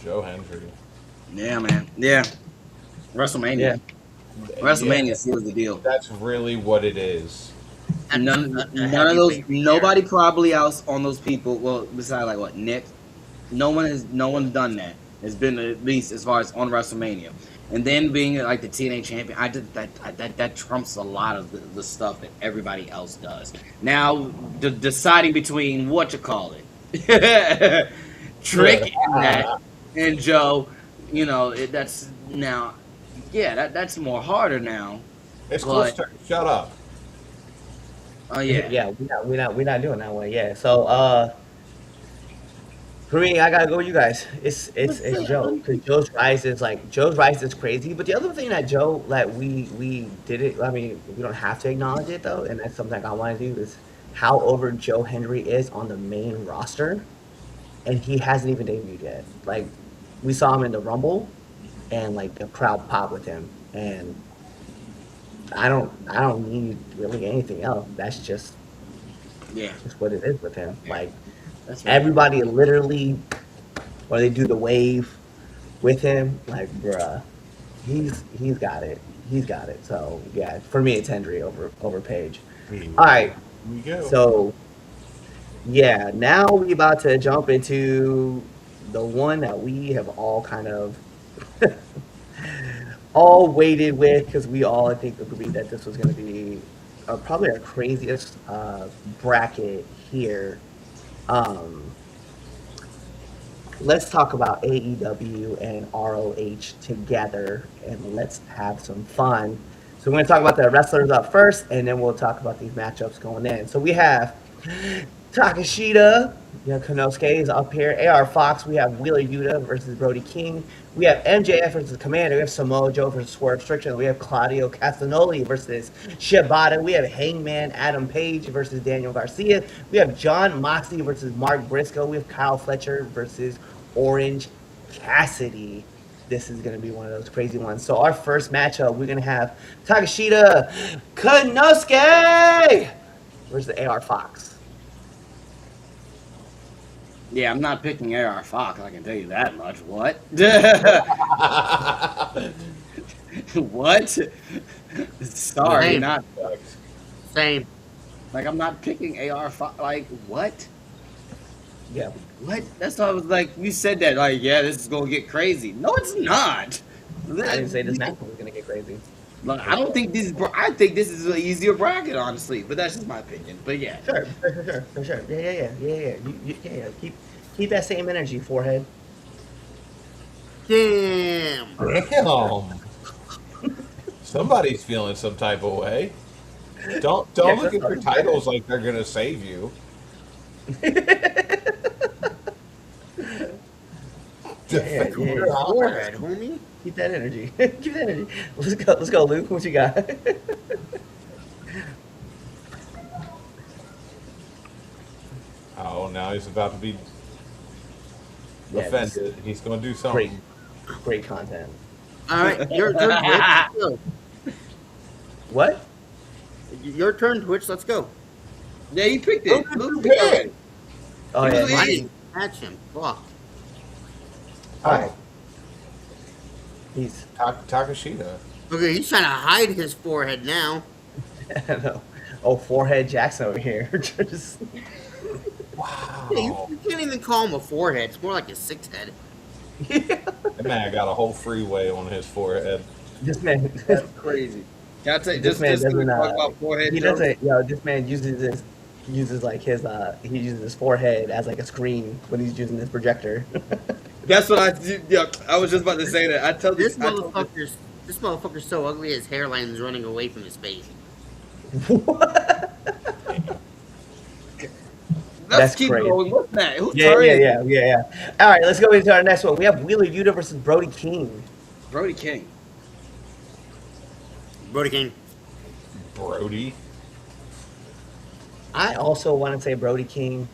Joe Hendry. Yeah, man. Yeah, Yeah. WrestleMania. Yeah, WrestleMania seals the deal. that's really what it is. A None of those, heavyweight there. nobody probably else on those people. Well, besides like what Nick, no one's done that. It's been at least as far as on WrestleMania, and then being like the TNA champion, I did that trumps a lot of the stuff that everybody else does. Now, deciding between what you call it, Trick and that, and Joe, that's now, yeah, that's more harder now. It's close But to shut up. oh yeah, Yeah, we're not doing that one. Yeah. So for me, I gotta go with you guys. It's Joe, because Joe's rise is crazy. But the other thing that Joe, like, we did it. I mean, we don't have to acknowledge it though, and that's something I want to do, is how over Joe Henry is on the main roster, and he hasn't even debuted yet. Like, we saw him in the Rumble, and like the crowd popped with him, and I don't need really anything else. That's yeah, just what it is with him. Like, that's right. everybody literally, or they do the wave with him. Like, bruh, he's got it. He's got it. So yeah, for me, it's Hendry over Page. Here All right, we go. so yeah, now we about to jump into the one that we have all kind of all waited with, because we all, I think, agreed that this was going to be probably our craziest bracket here. Um, let's talk about AEW and ROH together, and let's have some fun. So we're going to talk about the wrestlers up first, and then we'll talk about these matchups going in. So we have Takashita, Konosuke is up here. AR Fox, we have Wheeler Yuta versus Brody King. We have MJF versus Commander. We have Samoa Joe versus Swerve Strickland. We have Claudio Castagnoli versus Shibata. We have Hangman Adam Page versus Daniel Garcia. We have John Moxley versus Mark Briscoe. We have Kyle Fletcher versus Orange Cassidy. This is going to be one of those crazy ones. So our first matchup, we're going to have Takashita Konosuke versus AR Fox. Yeah, I'm not picking AR Fox. I can tell you that much. What? What? Sorry, Same. not Same. like I'm not picking AR Fox. Like what? Yeah, What? That's why I was like, you said that. Like, yeah, this is gonna get crazy. No, it's not. I didn't say this match was going to get crazy. Look, I don't think this. I think this is an easier bracket, honestly. But that's just my opinion. But yeah, For sure. Yeah. Yeah. Keep that same energy, forehead. Damn. Damn. Somebody's feeling some type of way. Don't Yeah, look at your titles like they're gonna save you. Yeah. Your honor. Forehead, homie. Keep that energy. Keep that energy. Let's go, Luke. What you got? Oh, now he's about to be Yeah, offended. He's gonna do great, something. great content. All right, your turn, Twitch. Let's go. What? Your turn, Twitch. Let's go. yeah, you picked it. Who Luke did picked you it. pick? Oh He yeah. was I easy. didn't catch him. Fuck. All right. He's. Takashita. Okay, he's trying to hide his forehead now. I know. Oh, forehead Jackson over here. Just, Wow. Yeah, you can't even call him a forehead. It's more like a six head. That man got a whole freeway on his forehead. this man. That's crazy. Can I tell you, This just man just doesn't. talk about forehead He jokes? doesn't. This man uses like his he uses his forehead as like a screen when he's using his projector. That's what I. Yeah, I was just about to say that. I tell This this. I told this motherfucker's so ugly. His hairline is running away from his face. What? Let's That's keep crazy. going. What's that? Who's Yeah. turn is it? All right, let's go into our next one. We have Wheeler Yuta versus Brody King. Brody King. Brody King. Brody. I also want to say Brody King,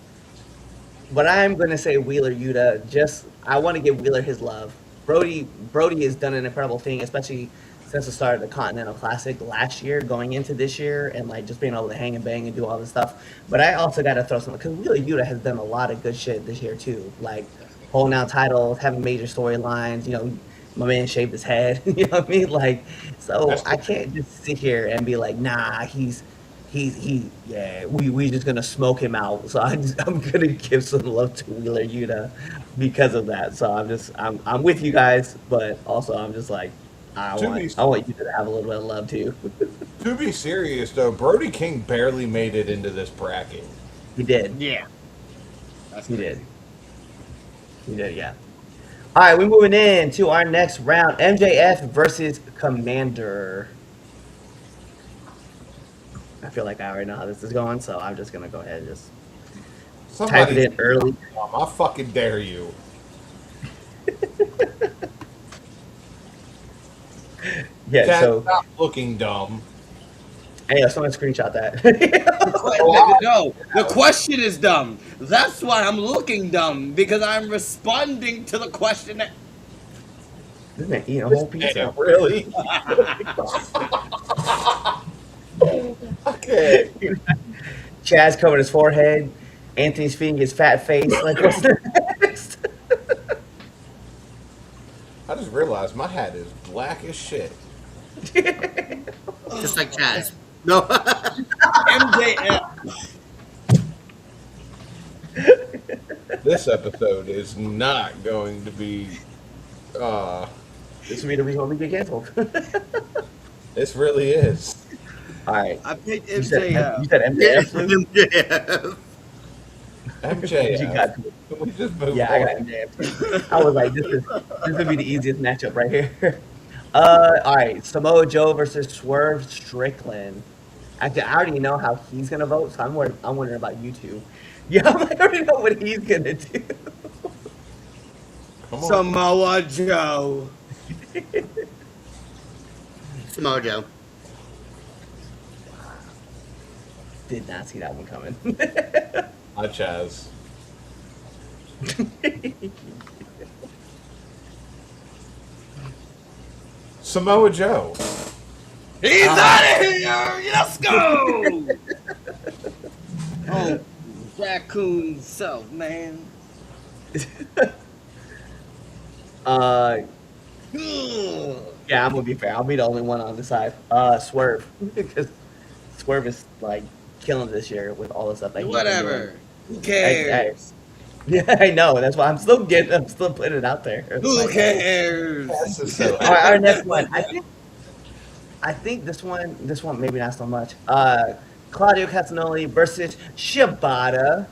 but I'm going to say Wheeler Yuta. Just I want to give Wheeler his love. Brody has done an incredible thing, especially since the start of the Continental Classic last year, going into this year, and like just being able to hang and bang and do all this stuff. But I also got to throw some because Wheeler Yuta has done a lot of good shit this year too, like holding out titles, having major storylines. My man shaved his head. You know what I mean? Like, so That's I can't just sit here and be like, nah, we just gonna smoke him out. So I'm gonna give some love to Wheeler Yuta because of that. So I'm with you guys, but also I'm just like I want you to have a little bit of love too. To be serious though, Brody King barely made it into this bracket. He did. Yeah. That's He crazy. did. He did. Yeah. All right, we're moving in to our next round: MJF versus Commander. I feel like I already know how this is going, so I'm just gonna go ahead and just type it in early. I fucking dare you. Yeah. Chaz, So stop looking dumb. hey, someone screenshot that. Nigga, no, the question is dumb. That's why I'm looking dumb because I'm responding to the question. That... This man eating a whole pizza. Damn, really? Okay. Chaz covered his forehead. Anthony's feeding his fat face. Like, what's next? I just realized my hat is black as shit. Just like Chaz. No. MJF. This episode is not going to be. This will be the reason why we get canceled. This really is. All right. I picked You said MJF. MJF. Luke? Yeah. MJ. You got it. Can we just move Yeah, I on? got MJF. I was like, this would be the easiest matchup right here. All right. Samoa Joe versus Swerve Strickland. Actually, I already know how he's gonna vote, so I'm wondering about you two. Yeah, I already know what he's gonna do. Come on. Samoa Joe. Samoa Joe. Did not see that one coming. Hi, Chaz. Samoa Joe. He's out of here. Let's go. Oh, raccoon self, man. uh, Ugh. yeah, I'm gonna be fair. I'll be the only one on the side. Swerve, because Swerve is like killing this year with all the stuff that he's been doing. Whatever. Who I, cares? yeah, I know. That's why I'm still putting it out there. It's Who like, cares? Chaz is so our next one. I think this one maybe not so much. Claudio Castagnoli versus Shibata.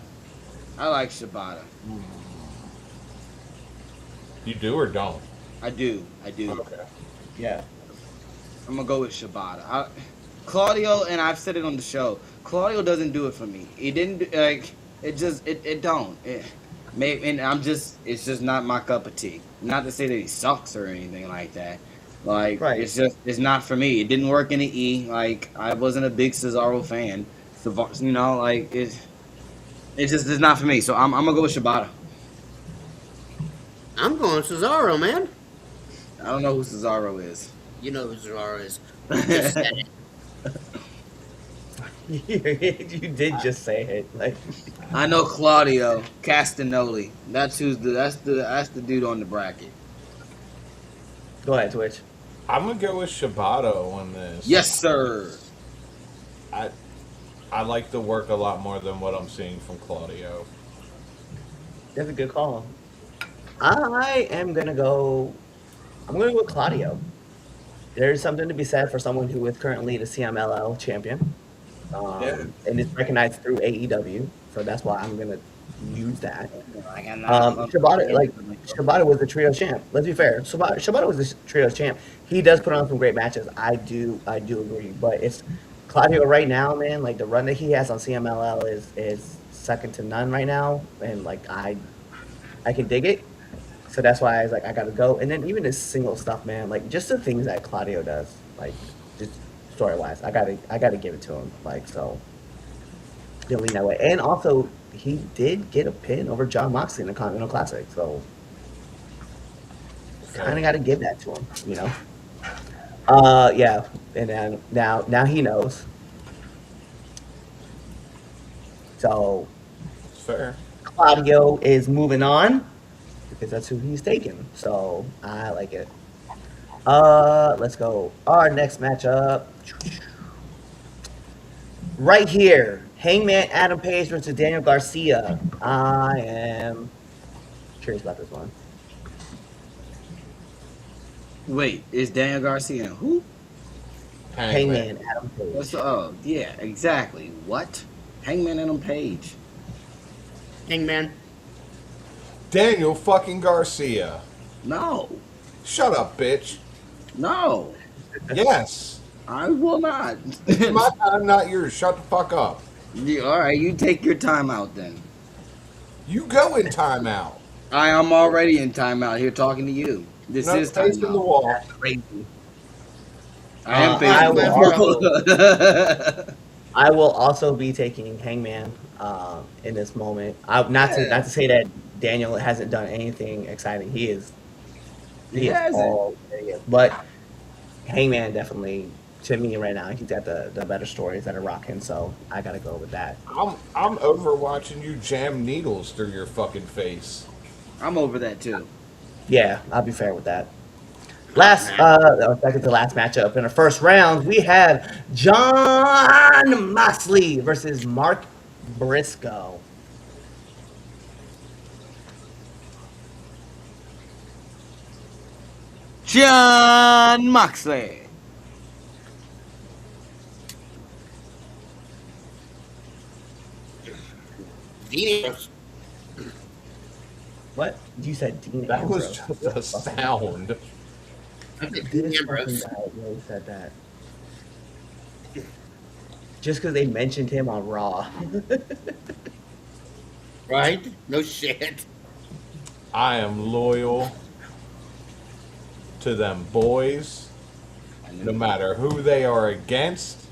I like Shibata. You do or don't? I do. I do. Okay. Yeah. I'm gonna go with Shibata. Claudio, and I've said it on the show. Claudio doesn't do it for me. He didn't like. It just. It don't. And I'm just. It's just not my cup of tea. Not to say that he sucks or anything like that. Like Right. it's just. It's not for me. It didn't work in the E. Like I wasn't a big Cesaro fan. You know, like it. It just is not for me. So I'm gonna go with Shibata. I'm going Cesaro, man. I don't know who Cesaro is. You know who Cesaro is. You just said it. You did just say it. Like, I know Claudio Castagnoli. That's the dude on the bracket. go ahead, Twitch. I'm gonna go with Shibata on this. Yes, sir. I I like the work a lot more than what I'm seeing from Claudio. That's a good call. I am gonna go. I'm gonna go with Claudio. There's something to be said for someone who is currently the CMLL champion, Yeah. and is recognized through AEW. So that's why I'm gonna use that. Shibata was the trio champ. Let's be fair. Shibata was the trio champ. He does put on some great matches. I do agree. But it's Claudio right now, man. Like the run that he has on CMLL is second to none right now, and like I can dig it. So that's why I was like, I gotta go. And then even his single stuff, man, like just the things that Claudio does, like just story wise, I gotta give it to him. Like so, he'll lean that way. And also, he did get a pin over John Moxley in the Continental Classic, so kind of got to give that to him, you know. Yeah. And then now he knows. So It's fair. Claudio is moving on because that's who he's taking. So I like it. Let's go. Our next matchup. Right here. Hangman Adam Page versus Daniel Garcia. I am curious about this one. Wait, is Daniel Garcia who? Hangman Adam Page. Oh, yeah, exactly. What? Hangman Adam Page. Hangman. Daniel fucking Garcia. No, Shut up, bitch. no, Yes. I will not. It's my time, not yours. Shut the fuck up. All right, you take your time out then. You go in timeout. I am already in timeout here talking to you. This No, is face in the timeout. wall. Crazy. I am I facing will the I will also be taking Hangman in this moment. Not to say that Daniel hasn't done anything exciting. He is hasn't. all there he is. But Hangman definitely to me right now he's got the better stories that are rocking. So I gotta go with that. I'm over watching you jam needles through your fucking face. I'm over that too. Yeah, I'll be fair with that. Second to last matchup in the first round, we have John Moxley versus Mark Briscoe. John Moxley. Dean Ambrose. What? You said Dean That Ambrose. was just a sound. I said This Dean fucking Ambrose. guy really said that. Just because they mentioned him on Raw. Right? No shit. I am loyal to them boys, no matter who they are against.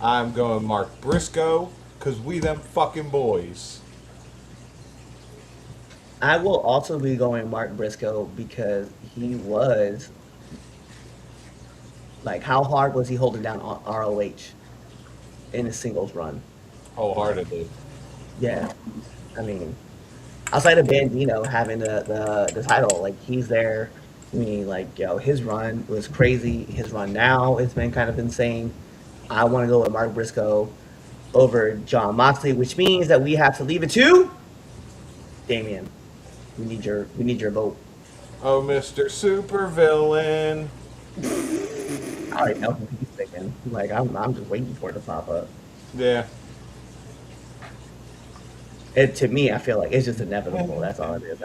I'm going Mark Briscoe, cause we them fucking boys. I will also be going Mark Briscoe because he was like, how hard was he holding down ROH in a singles run? Wholeheartedly. Yeah, I mean, outside of Bandino having the title, like he's there. I mean, like his run was crazy. His run now has been kind of insane. I want to go with Mark Briscoe over John Moxley, which means that we have to leave it to Damien. We need your vote. Oh, Mr. Supervillain. I already know who he's thinking. Like I'm just waiting for it to pop up. Yeah. And to me, I feel like it's just inevitable. That's all it is.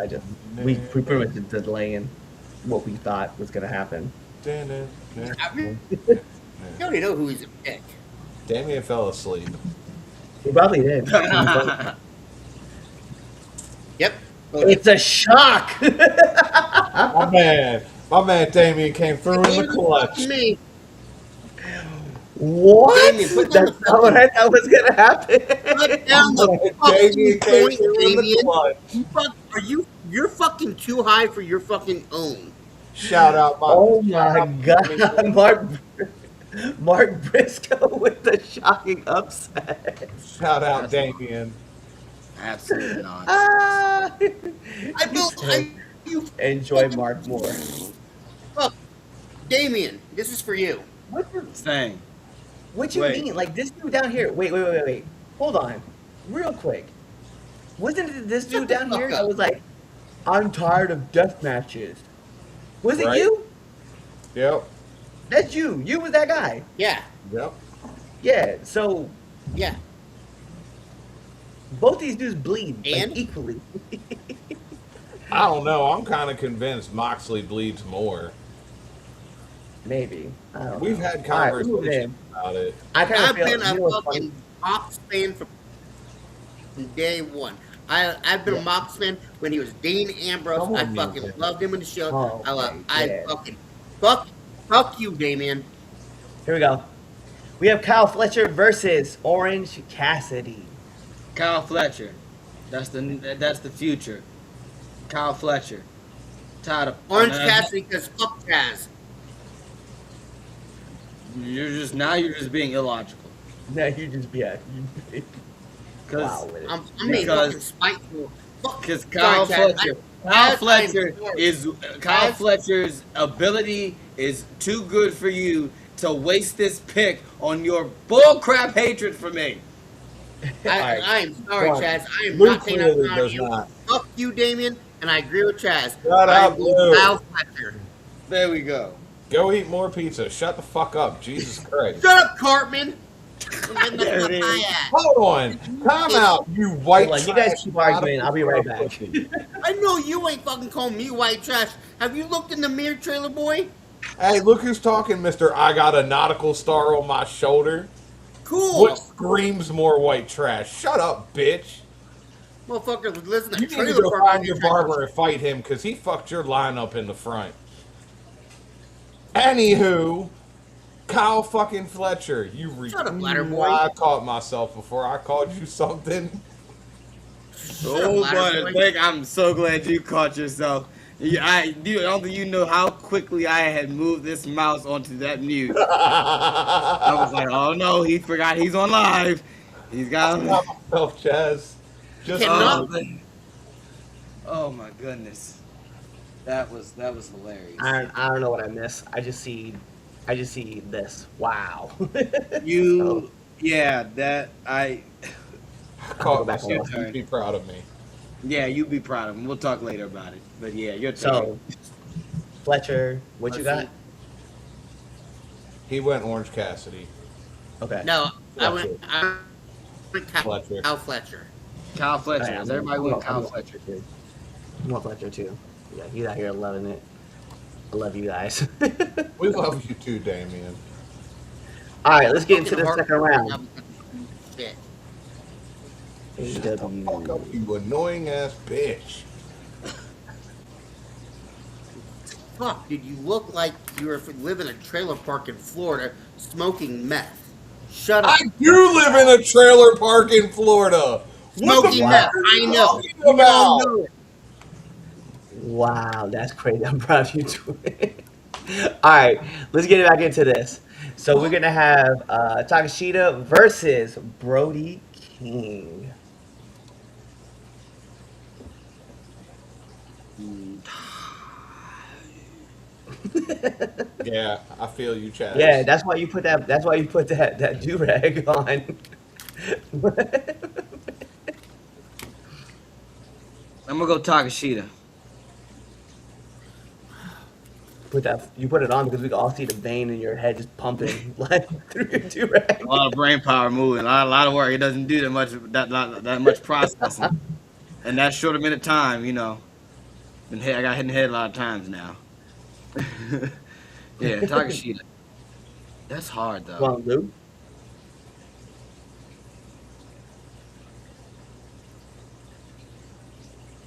We pretty much just delaying what we thought was gonna happen. I mean, you already know who he's a pick. Damien fell asleep. We probably did. Yep. It's a shock. My man Damien came through in the clutch. Me. What? Damien, put That's down the not what I thought was gonna happen. Put down the Damien fucking came point, through in the Damien. clutch. Are you? You're fucking too high for your fucking own. Shout out my Oh my god, Mark Briscoe with the shocking upset. Shout out Damien. Absolutely not. Ah, I built. You enjoy fucking- Mark more. Look, Damien, this is for you. Same. What you Wait. mean? Like this dude down here? Wait. Hold on, real quick. Wasn't it this dude down here that was like, "I'm tired of death matches"? Was it Right. you? Yep. That's you. You was that guy. Yeah. Yep. Yeah. So Yeah. both these dudes bleed And? like, equally. I don't know. I'm kind of convinced Moxley bleeds more. Maybe. I don't We've know. had All right, we move conversations in. about it. I kind of I've feel been you know a what's funny? fucking Mox fan from day one. I've been a Mox fan when he was Dean Ambrose. Come on, I fucking man. loved him in the show. Oh, I yeah. fucking fuck you, Damien. Here we go. We have Kyle Fletcher versus Orange Cassidy. Kyle Fletcher. That's the future. Kyle Fletcher. Tired of Orange Cassidy because fuck Chaz. You're just being illogical. No, you just yeah. Cause Wow with it. I'm being Because- fucking spiteful. Fuck Because Kyle sorry, Chaz. Fletcher, I- Kyle I'm Fletcher sorry. is Kyle Chaz- Fletcher's ability is too good for you to waste this pick on your bullcrap hatred for me. I am sorry, Go on. Chaz. I am Luke not taking clearly out does you. not. Fuck you, Damien, and I agree with Chaz. Shut I up, am Luke. Kyle Fletcher. There we go. Go eat more pizza. Shut the fuck up. Jesus Christ. Shut up, Cartman. I'm getting the There fuck it is. high at. Hold on. Time out, you white Hold on, you guys trash keep arguing. I'll be right back. pussy. I know you ain't fucking calling me white trash. Have you looked in the mirror, trailer boy? Hey, look who's talking, Mr. I got a nautical star on my shoulder. Cool. What screams more white trash? Shut up, bitch. Motherfucker, listen to You need to trailer go park find on your your barber and fight him because he fucked your lineup in the front. Anywho, Kyle fucking Fletcher, you Shut up, ladder boy. I caught myself before I called you something. Oh, ladder but boy. Nick, I'm so glad you caught yourself. I don't think you know how quickly I had moved this mouse onto that mute. I was like, oh no, he forgot he's on live. He's got. Not myself, Chaz. Just Cannot- Oh my goodness, that was hilarious. I don't know what I miss. I just see this. Wow. You, yeah, that I. caught go back on myself. one. You'd be proud of me. Yeah, you be proud of him. We'll talk later about it. But yeah, your turn. So, Fletcher, what you got? He went Orange Cassidy. Okay. No, I Fletcher. went Kyle Fletcher. Fletcher. Kyle Fletcher. Alright, Does everybody I'm went gonna- Kyle I'm Fletcher? too. I want Fletcher too. Yeah, he's out here loving it. I love you guys. We love you too, Damien. All right, let's get into the Fucking second hard- round. Shit. Shut the fuck up, AW. you annoying ass bitch. Fuck, dude, you look like you were living in a trailer park in Florida smoking meth. Shut I up. do live in a trailer park in Florida. What the Smoking fuck meth. Wow. are I you know. talking We all about? know it. Wow, that's crazy. I'm proud of you too. All right, let's get back into this. So we're gonna have Takashita versus Brody King. Yeah, I feel you, Yeah, Chaz. that's why you put that. That's why you put that do rag on. I'm gonna go Takashita. Put that. You put it on because we can all see the vein in your head just pumping like through your do rag. A lot of brain power moving, a lot of work. It doesn't do that much processing, and that short amount of time, you know. I got hit in the head a lot of times now. Yeah, Takashita. That's hard Come though. on, Lou.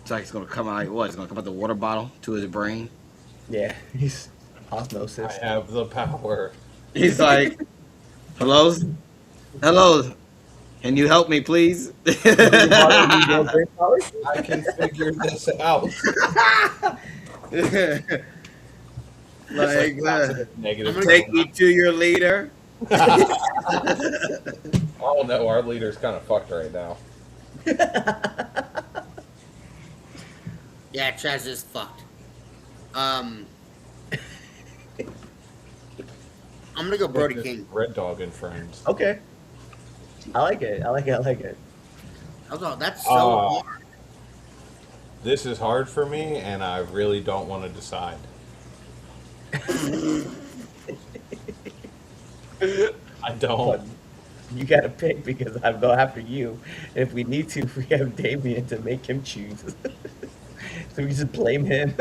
It's like it's gonna come out. What? It's gonna come out the water bottle to his brain. Yeah, he's I osmosis. have the power. He's like, "Hello, hello. Can you help me, please?" You need water? You need more brain power? I can figure this out. It's like Like, positive, I'm negative. gonna take me to your leader. Oh no, our leader's kind of fucked right now. Yeah, Chaz is fucked. I'm gonna go Brody This King. Red Dog and Friends. Okay, I like it. I like it. I like it. That's so Oh. hard. This is hard for me, and I really don't want to decide. I But don't. you got to pick because I'm going after you. And if we need to, we have Damien to make him choose. So we just blame him.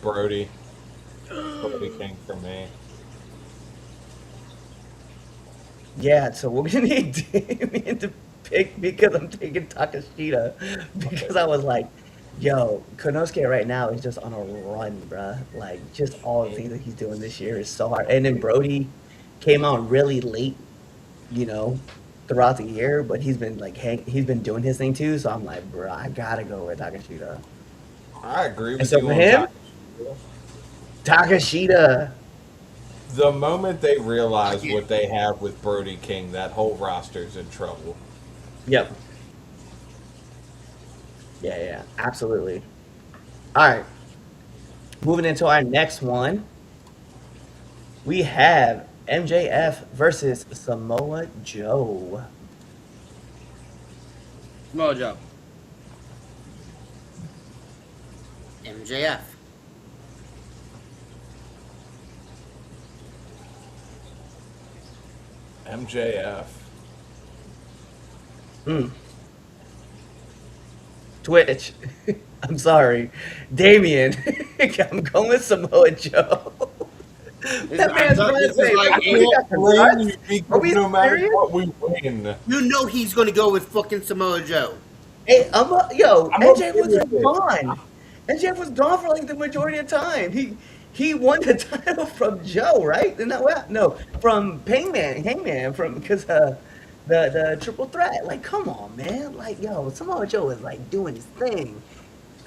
Brody. Brody King for me. Yeah, so we're gonna need Damien to pick because I'm taking Takashita because I was like, yo, Konosuke right now is just on a run, bruh. Like just all the things that he's doing this year is so hard. And then Brody came out really late, you know, throughout the year, but he's been doing his thing too. So I'm like, bruh, I gotta go with Takashita. I agree And with so you for on him, that. Takashita. The moment they realize what they have with Brody King, that whole roster's in trouble. Yep. Yeah, yeah, absolutely. All right. Moving into our next one, we have MJF versus Samoa Joe. Mojo. MJF. MJF. Mm. Twitch. I'm sorry. Damien. I'm going with Samoa Joe. That man's This is birthday. like I We got can't the blame you nuts? Are because we no matter serious? what, we win. You know he's gonna go with fucking Samoa Joe. Hey, yo, I'm MJ okay was with it. gone. MJ was gone for like the majority of the time. He won the title from Joe, right? Isn't that what? No, from Hangman, from because the triple threat. Like, come on, man. Like, yo, Samoa Joe was like doing his thing.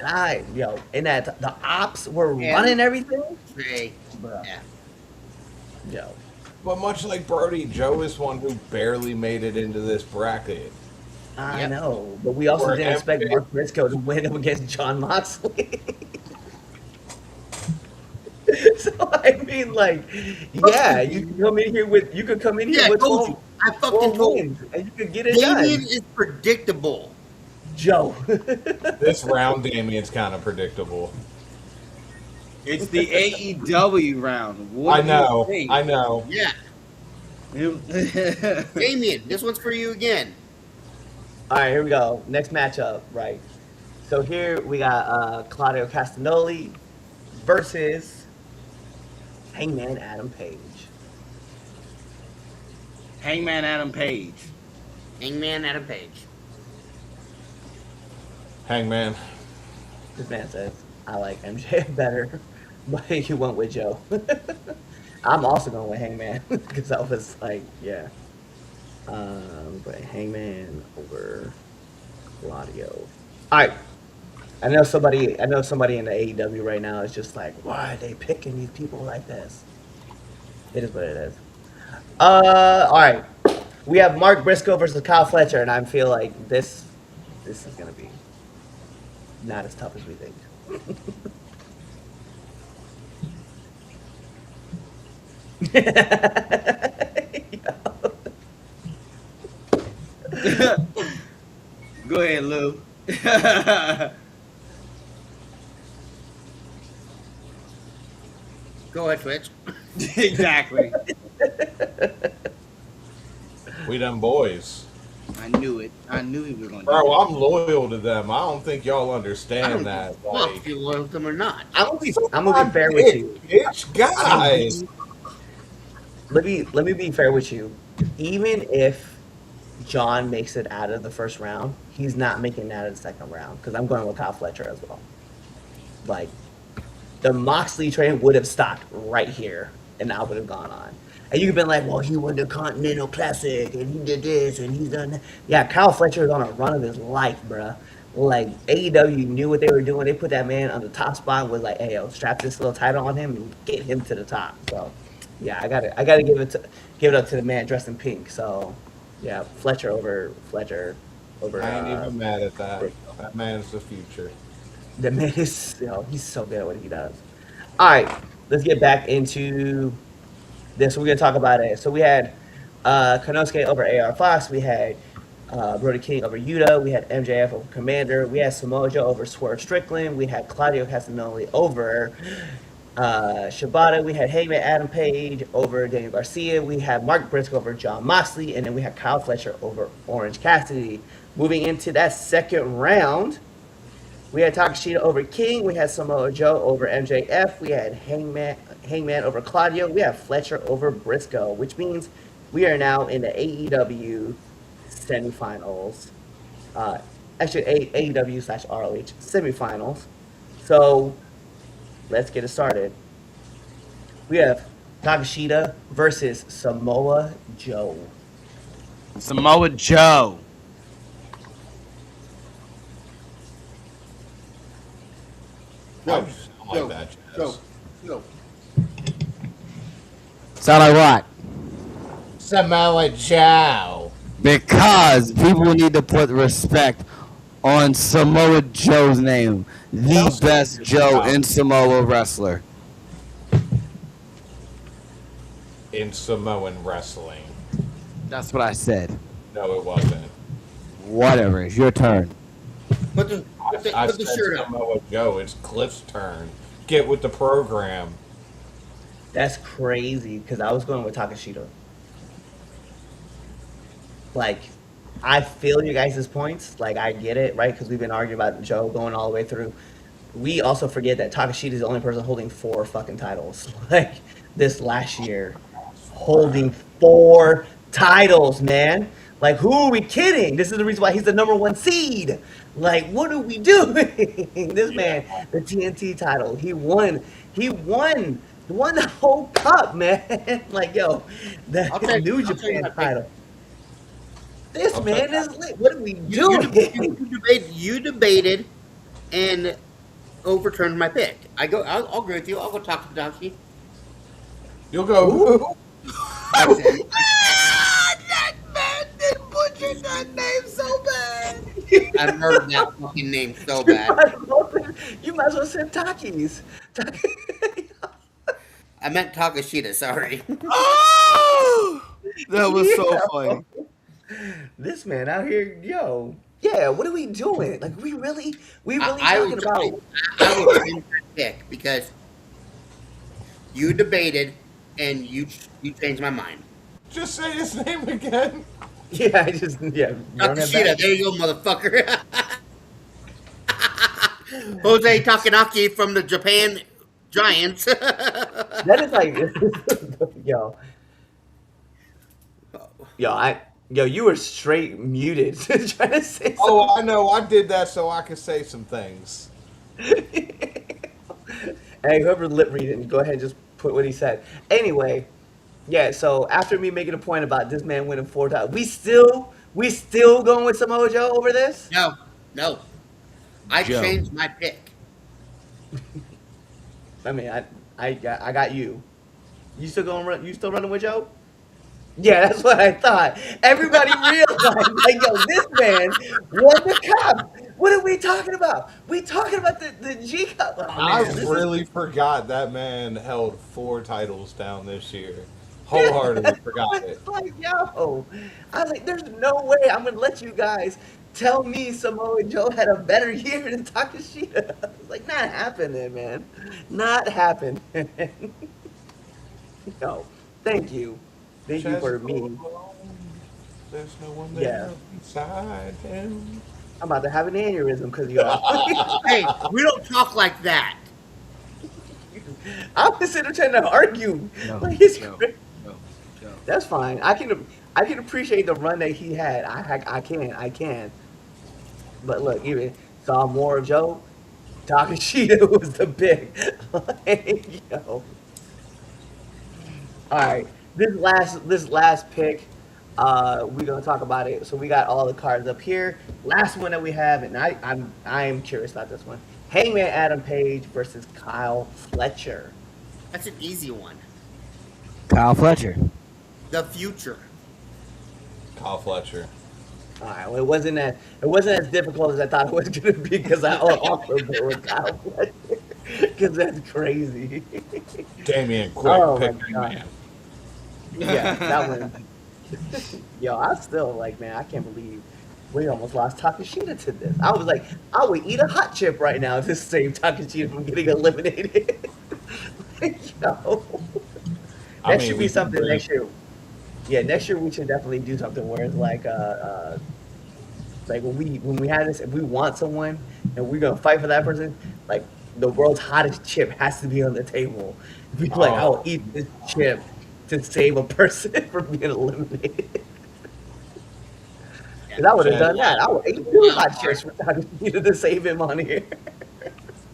And that the ops were Yeah. running everything. Hey, Bro, yeah. yo, But much like Brody, Joe is one who barely made it into this bracket. I Yep. know, but we also Where didn't expect MJ Mark Briscoe to win up against John Moxley. So I mean, like, yeah, you could come in here Yeah, I with told you. 12, I fucking 12 told you. wins, and you could get it Damien done. is predictable. Joe. This round, Damien's kind of predictable. It's the AEW round. What I do know. you think? I know. Yeah. You- Damien, this one's for you again. All right, here we go. Next matchup, right? So here we got Claudio Castagnoli versus Hangman Adam Page. Hangman Adam Page. Hangman Adam Page. Hangman. This man says I like MJF better, but he went with Joe. I'm also going with Hangman because I was like, yeah. But Hangman over Claudio. All right. I know somebody in the AEW right now is just like, why are they picking these people like this? It is what it is. All right. We have Mark Briscoe versus Kyle Fletcher, and I feel like this is gonna be not as tough as we think. Go ahead, Lou. Go ahead, Twitch. Exactly. We them boys. I knew it. I knew he was going to do Bro, that. I'm loyal to them. I don't think y'all I understand don't give a that. fuck Like, if you loyal to them or not. I'm gonna be fair with you. Bitch, guys. Let me be fair with you. Even if John makes it out of the first round, he's not making it out of the second round because I'm going with Kyle Fletcher as well. Like the Moxley train would have stopped right here, and I would have gone on. And you could have been like, well, he won the Continental Classic, and he did this, and he's done that. Yeah, Kyle Fletcher is on a run of his life, bruh. Like, AEW knew what they were doing. They put that man on the top spot, was like, hey, yo, strap this little title on him and get him to the top. So, yeah, I gotta give it up to the man dressed in pink. So, yeah, Fletcher over I ain't even mad at that. That man's the future. the man is, he's so good at what he does. All right, let's get back into this. We're gonna talk about it. So we had Konosuke over AR Fox. We had Brody King over Yuta. We had MJF over Commander. We had Samoa Joe over Swerve Strickland. We had Claudio Castagnoli over Shibata. We had Hangman Adam Page over Daniel Garcia. We had Mark Briscoe over John Moxley, and then we had Kyle Fletcher over Orange Cassidy. Moving into that second round, we had Takashita over King. We had Samoa Joe over MJF. We had Hangman over Claudio. We have Fletcher over Briscoe, which means we are now in the AEW semifinals. Actually, AEW slash ROH semifinals. So let's get it started. We have Takashita versus Samoa Joe. Samoa Joe. Why No, would you sound no, like that, no, Chaz? no. Sound like what? Samoa Joe. Because people need to put respect on Samoa Joe's name. Tell The best Steve Joe about in Samoa wrestler. in Samoan wrestling. That's what I said. No, it wasn't. Whatever. It's your turn. Put the, I put the said shirt up. Samoa Joe. It's Cliff's turn. Get with the program. That's crazy because I was going with Takashita. Like, I feel you guys' points. Like, I get it, right? Because we've been arguing about Joe going all the way through. We also forget that Takashita is the only person holding 4 fucking titles. Like, this last year, holding 4 titles, man. Like, who are we kidding? This is the reason why he's the number 1 seed. Like, what are we doing? This man, the TNT title, he won the whole cup, man. Like, yo, the New I'll tell you Japan my pick. title. This I'll man tell is lit. What are we You, doing? you debated and overturned my pick. I'll agree with you. I'll go talk to Donkey. You'll go. That's it. That man did butcher that name so bad. I've heard that fucking name so bad. You might as well send Takis. I meant Takashita, sorry. Oh, that was so funny. This man out here, yo. Yeah, what are we doing? Like, we really I talking was about. I was in that pick because you debated and you changed my mind. Just say his name again. Yeah, you don't have Takashita, that. there you go, motherfucker. Jose Takanaki from the Japan Giants. That is like, yo. Yo, you were straight muted trying to say Oh, something. I know. I did that so I could say some things. Hey, whoever lip reading, go ahead and just put what he said. Anyway, yeah. So after me making a point about this man winning 4 times, we still going with Samoa Joe over this. No, no. I Joe. changed my pick. I mean, I got you. You still going? You still running with Joe? Yeah, that's what I thought. Everybody realized, like, yo, this man won the cup. What are we talking about? We talking about the G Cup. Oh I man, this is really forgot that man held 4 titles down this year. yeah. Wholeheartedly forgot it. It's like, yo, I was like, there's no way I'm gonna let you guys tell me Samoa Joe had a better year than Takashita. I was like, not happening, man. Not happening. No, thank you, thank you Chaz for is all me. alone. There's no one Yeah, there beside him. I'm about to have an aneurysm because y'all. Hey, we don't talk like that. I'm just sitting there trying to argue. Joe. Like it's Joe. Joe. Joe. that's fine. I can appreciate the run that he had. I can. But look, even saw more of Joe. Takashita was the big. Like, yo. All right, this last pick, we're gonna talk about it. So we got all the cards up here. Last one that we have, and I am curious about this one. Hangman Adam Page versus Kyle Fletcher. That's an easy one. Kyle Fletcher. The future. Kyle Fletcher. All right, well, it wasn't as difficult as I thought it was gonna be because I also go with Kyle Fletcher because that's crazy. Damien, quick, Oh my pick god, man. yeah, that one. Yo, I still like, man, I can't believe we almost lost Takashita to this. I was like, I would eat a hot chip right now to save Takashita from getting eliminated. Yo, I that mean, should we be can something bring. next year. Yeah, next year we should definitely do something where it's like when we have this, if we want someone and we're gonna fight for that person, like the world's hottest chip has to be on the table. Be like, I will Oh, eat this chip to save a person from being eliminated. Yeah. Because I would have Chad, done that. I would eat two hot chips for Takashita to save him on here.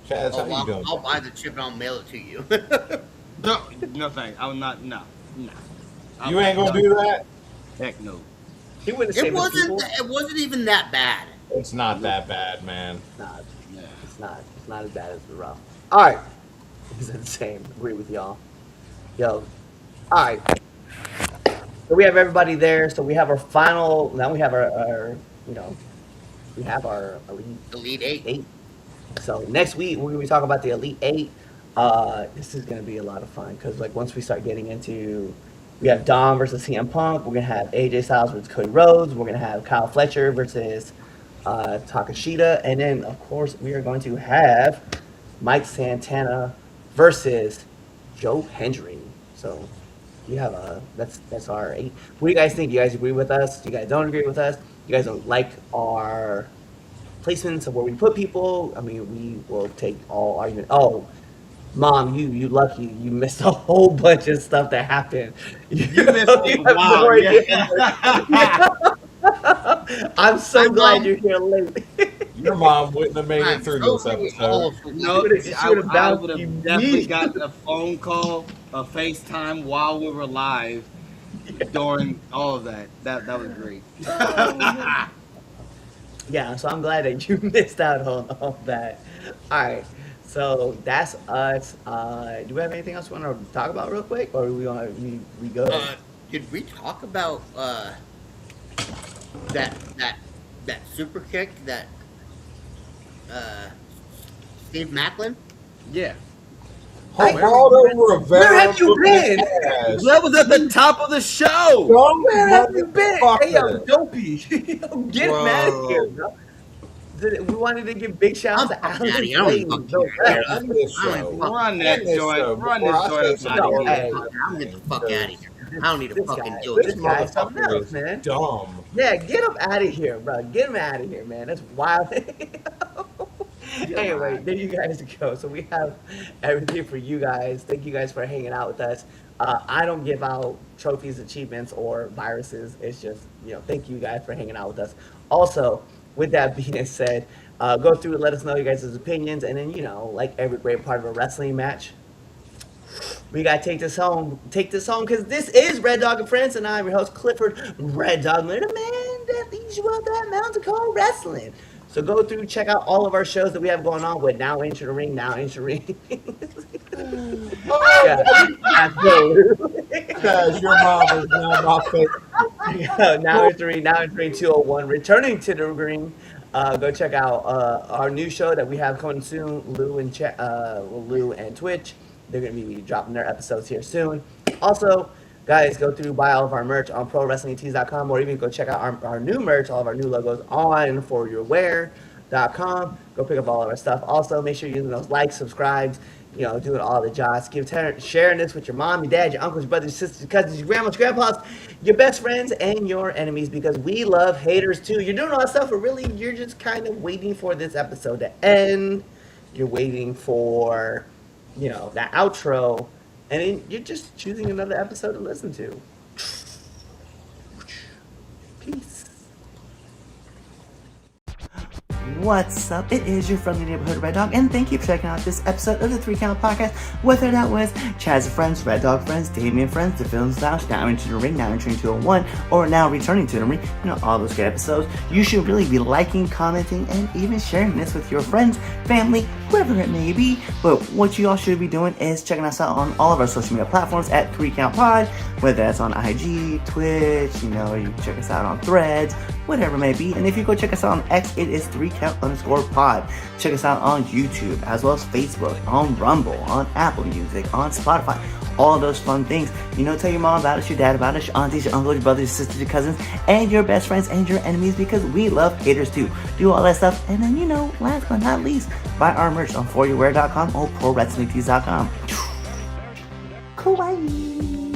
Chaz, how Oh, you doing? I'll buy the chip and I'll mail it to you. No, no thanks. I will not. No, no. You ain't gonna do that? Heck no. He wouldn't it save his wasn't. people. It wasn't even that bad. It's not that bad, man. Nah, Yeah. it's not. It's not as bad as the rough. All right, he's the same. Agree with y'all. Yo, all right. So we have everybody there. So we have our final. Now we have our you know, we have our elite Elite Eight. eight. So next week we're gonna be talking about the elite eight. This is gonna be a lot of fun because like once we start getting into, we have Dom versus CM Punk. We're gonna have AJ Styles versus Cody Rhodes. We're gonna have Kyle Fletcher versus Takashita, and then of course we are going to have Mike Santana versus Joe Hendry. So you have that's our eight. What do you guys think? You guys agree with us? You guys don't agree with us? You guys don't like our placements of where we put people? I mean, we will take all argument. Oh, mom, you lucky. You missed a whole bunch of stuff that happened. You missed You it. have Wow. no idea. Yeah. I'm My so glad mom. you're here late. Your mom wouldn't have made it I'm through so this really episode. awful. No, She would've I bounced would you have definitely me. gotten a phone call, a FaceTime while we were live during all of that. That was great. Yeah, so I'm glad that you missed out on all that. All right, so that's us. Do we have anything else we want to talk about real quick, or we good? Did we talk about that that that super kick that uh, Steve Macklin? Yeah. Geraldo Where Rivera have you whooping been? his ass. That was at the top of the show. Dumb Where have you been? Hey, yo, motherfucker. Dopey, yo, get him out of here, Bro. bro. We wanted to give big shout I'm outs to fucking Alex outta here. I don't even Playton. fucking care. End this I don't show. even fucking Run that End this show joint. Run before this I joint say up some out of No, here. hey, I'm getting the fuck out of here. I don't need to this fucking guy, deal with This this this. guy's something motherfucker else, is man. dumb. Yeah, get him out of here, bro. Get him out of here, man. That's wild. Anyway, there you guys go. So we have everything for you guys. Thank you guys for hanging out with us. I don't give out trophies, achievements, or viruses. It's just, thank you guys for hanging out with us. Also, with that being said, go through and let us know you guys' opinions. And then, like every great part of a wrestling match, we gotta take this home. Take this home because this is Red Dog and Friends, and I'm your host Clifford Red Dog, the man that leads you up that mountain called wrestling. So go through, check out all of our shows that we have going on with Now Enter the Ring, Now Enter the Ring. Yeah, absolutely. Because your mom is not my favorite. Now Enter the Ring, Now Enter the Ring 201, returning to the ring. Go check out our new show that we have coming soon, Lou and Twitch. They're going to be dropping their episodes here soon. Also, guys, go through, buy all of our merch on ProWrestlingTees.com, or even go check out our new merch, all of our new logos on ForYourWear.com. Go pick up all of our stuff. Also, make sure you're using those likes, subscribes, doing all the jobs. Sharing this with your mom, your dad, your uncles, your brothers, your sisters, your cousins, your grandmas, your grandpas, your best friends, and your enemies, because we love haters too. You're doing all that stuff, but really, you're just kind of waiting for this episode to end. You're waiting for that outro, and then you're just choosing another episode to listen to. Peace. What's up? It is your friendly neighborhood Red Dog, and thank you for checking out this episode of the 3 Count Podcast. Whether that was Chaz Friends, Red Dog Friends, Damien Friends, The Films Lounge, Now Into the Ring, Now Entering 201, or Now Returning to the Ring, all those good episodes, you should really be liking, commenting, and even sharing this with your friends, family, whoever it may be. But what you all should be doing is checking us out on all of our social media platforms at 3 Count Pod, whether that's on IG, Twitch, you can check us out on Threads, whatever it may be. And if you go check us out on X, it is 3count_pod. Check us out on YouTube, as well as Facebook, on Rumble, on Apple Music, on Spotify, all those fun things. Tell your mom about us, your dad about us, your aunties, your uncles, your brothers, your sisters, your cousins, and your best friends and your enemies, because we love haters too. Do all that stuff, and then, last but not least, buy our merch on ForYourWear.com or ProWrestlingTees.com. Kawaii.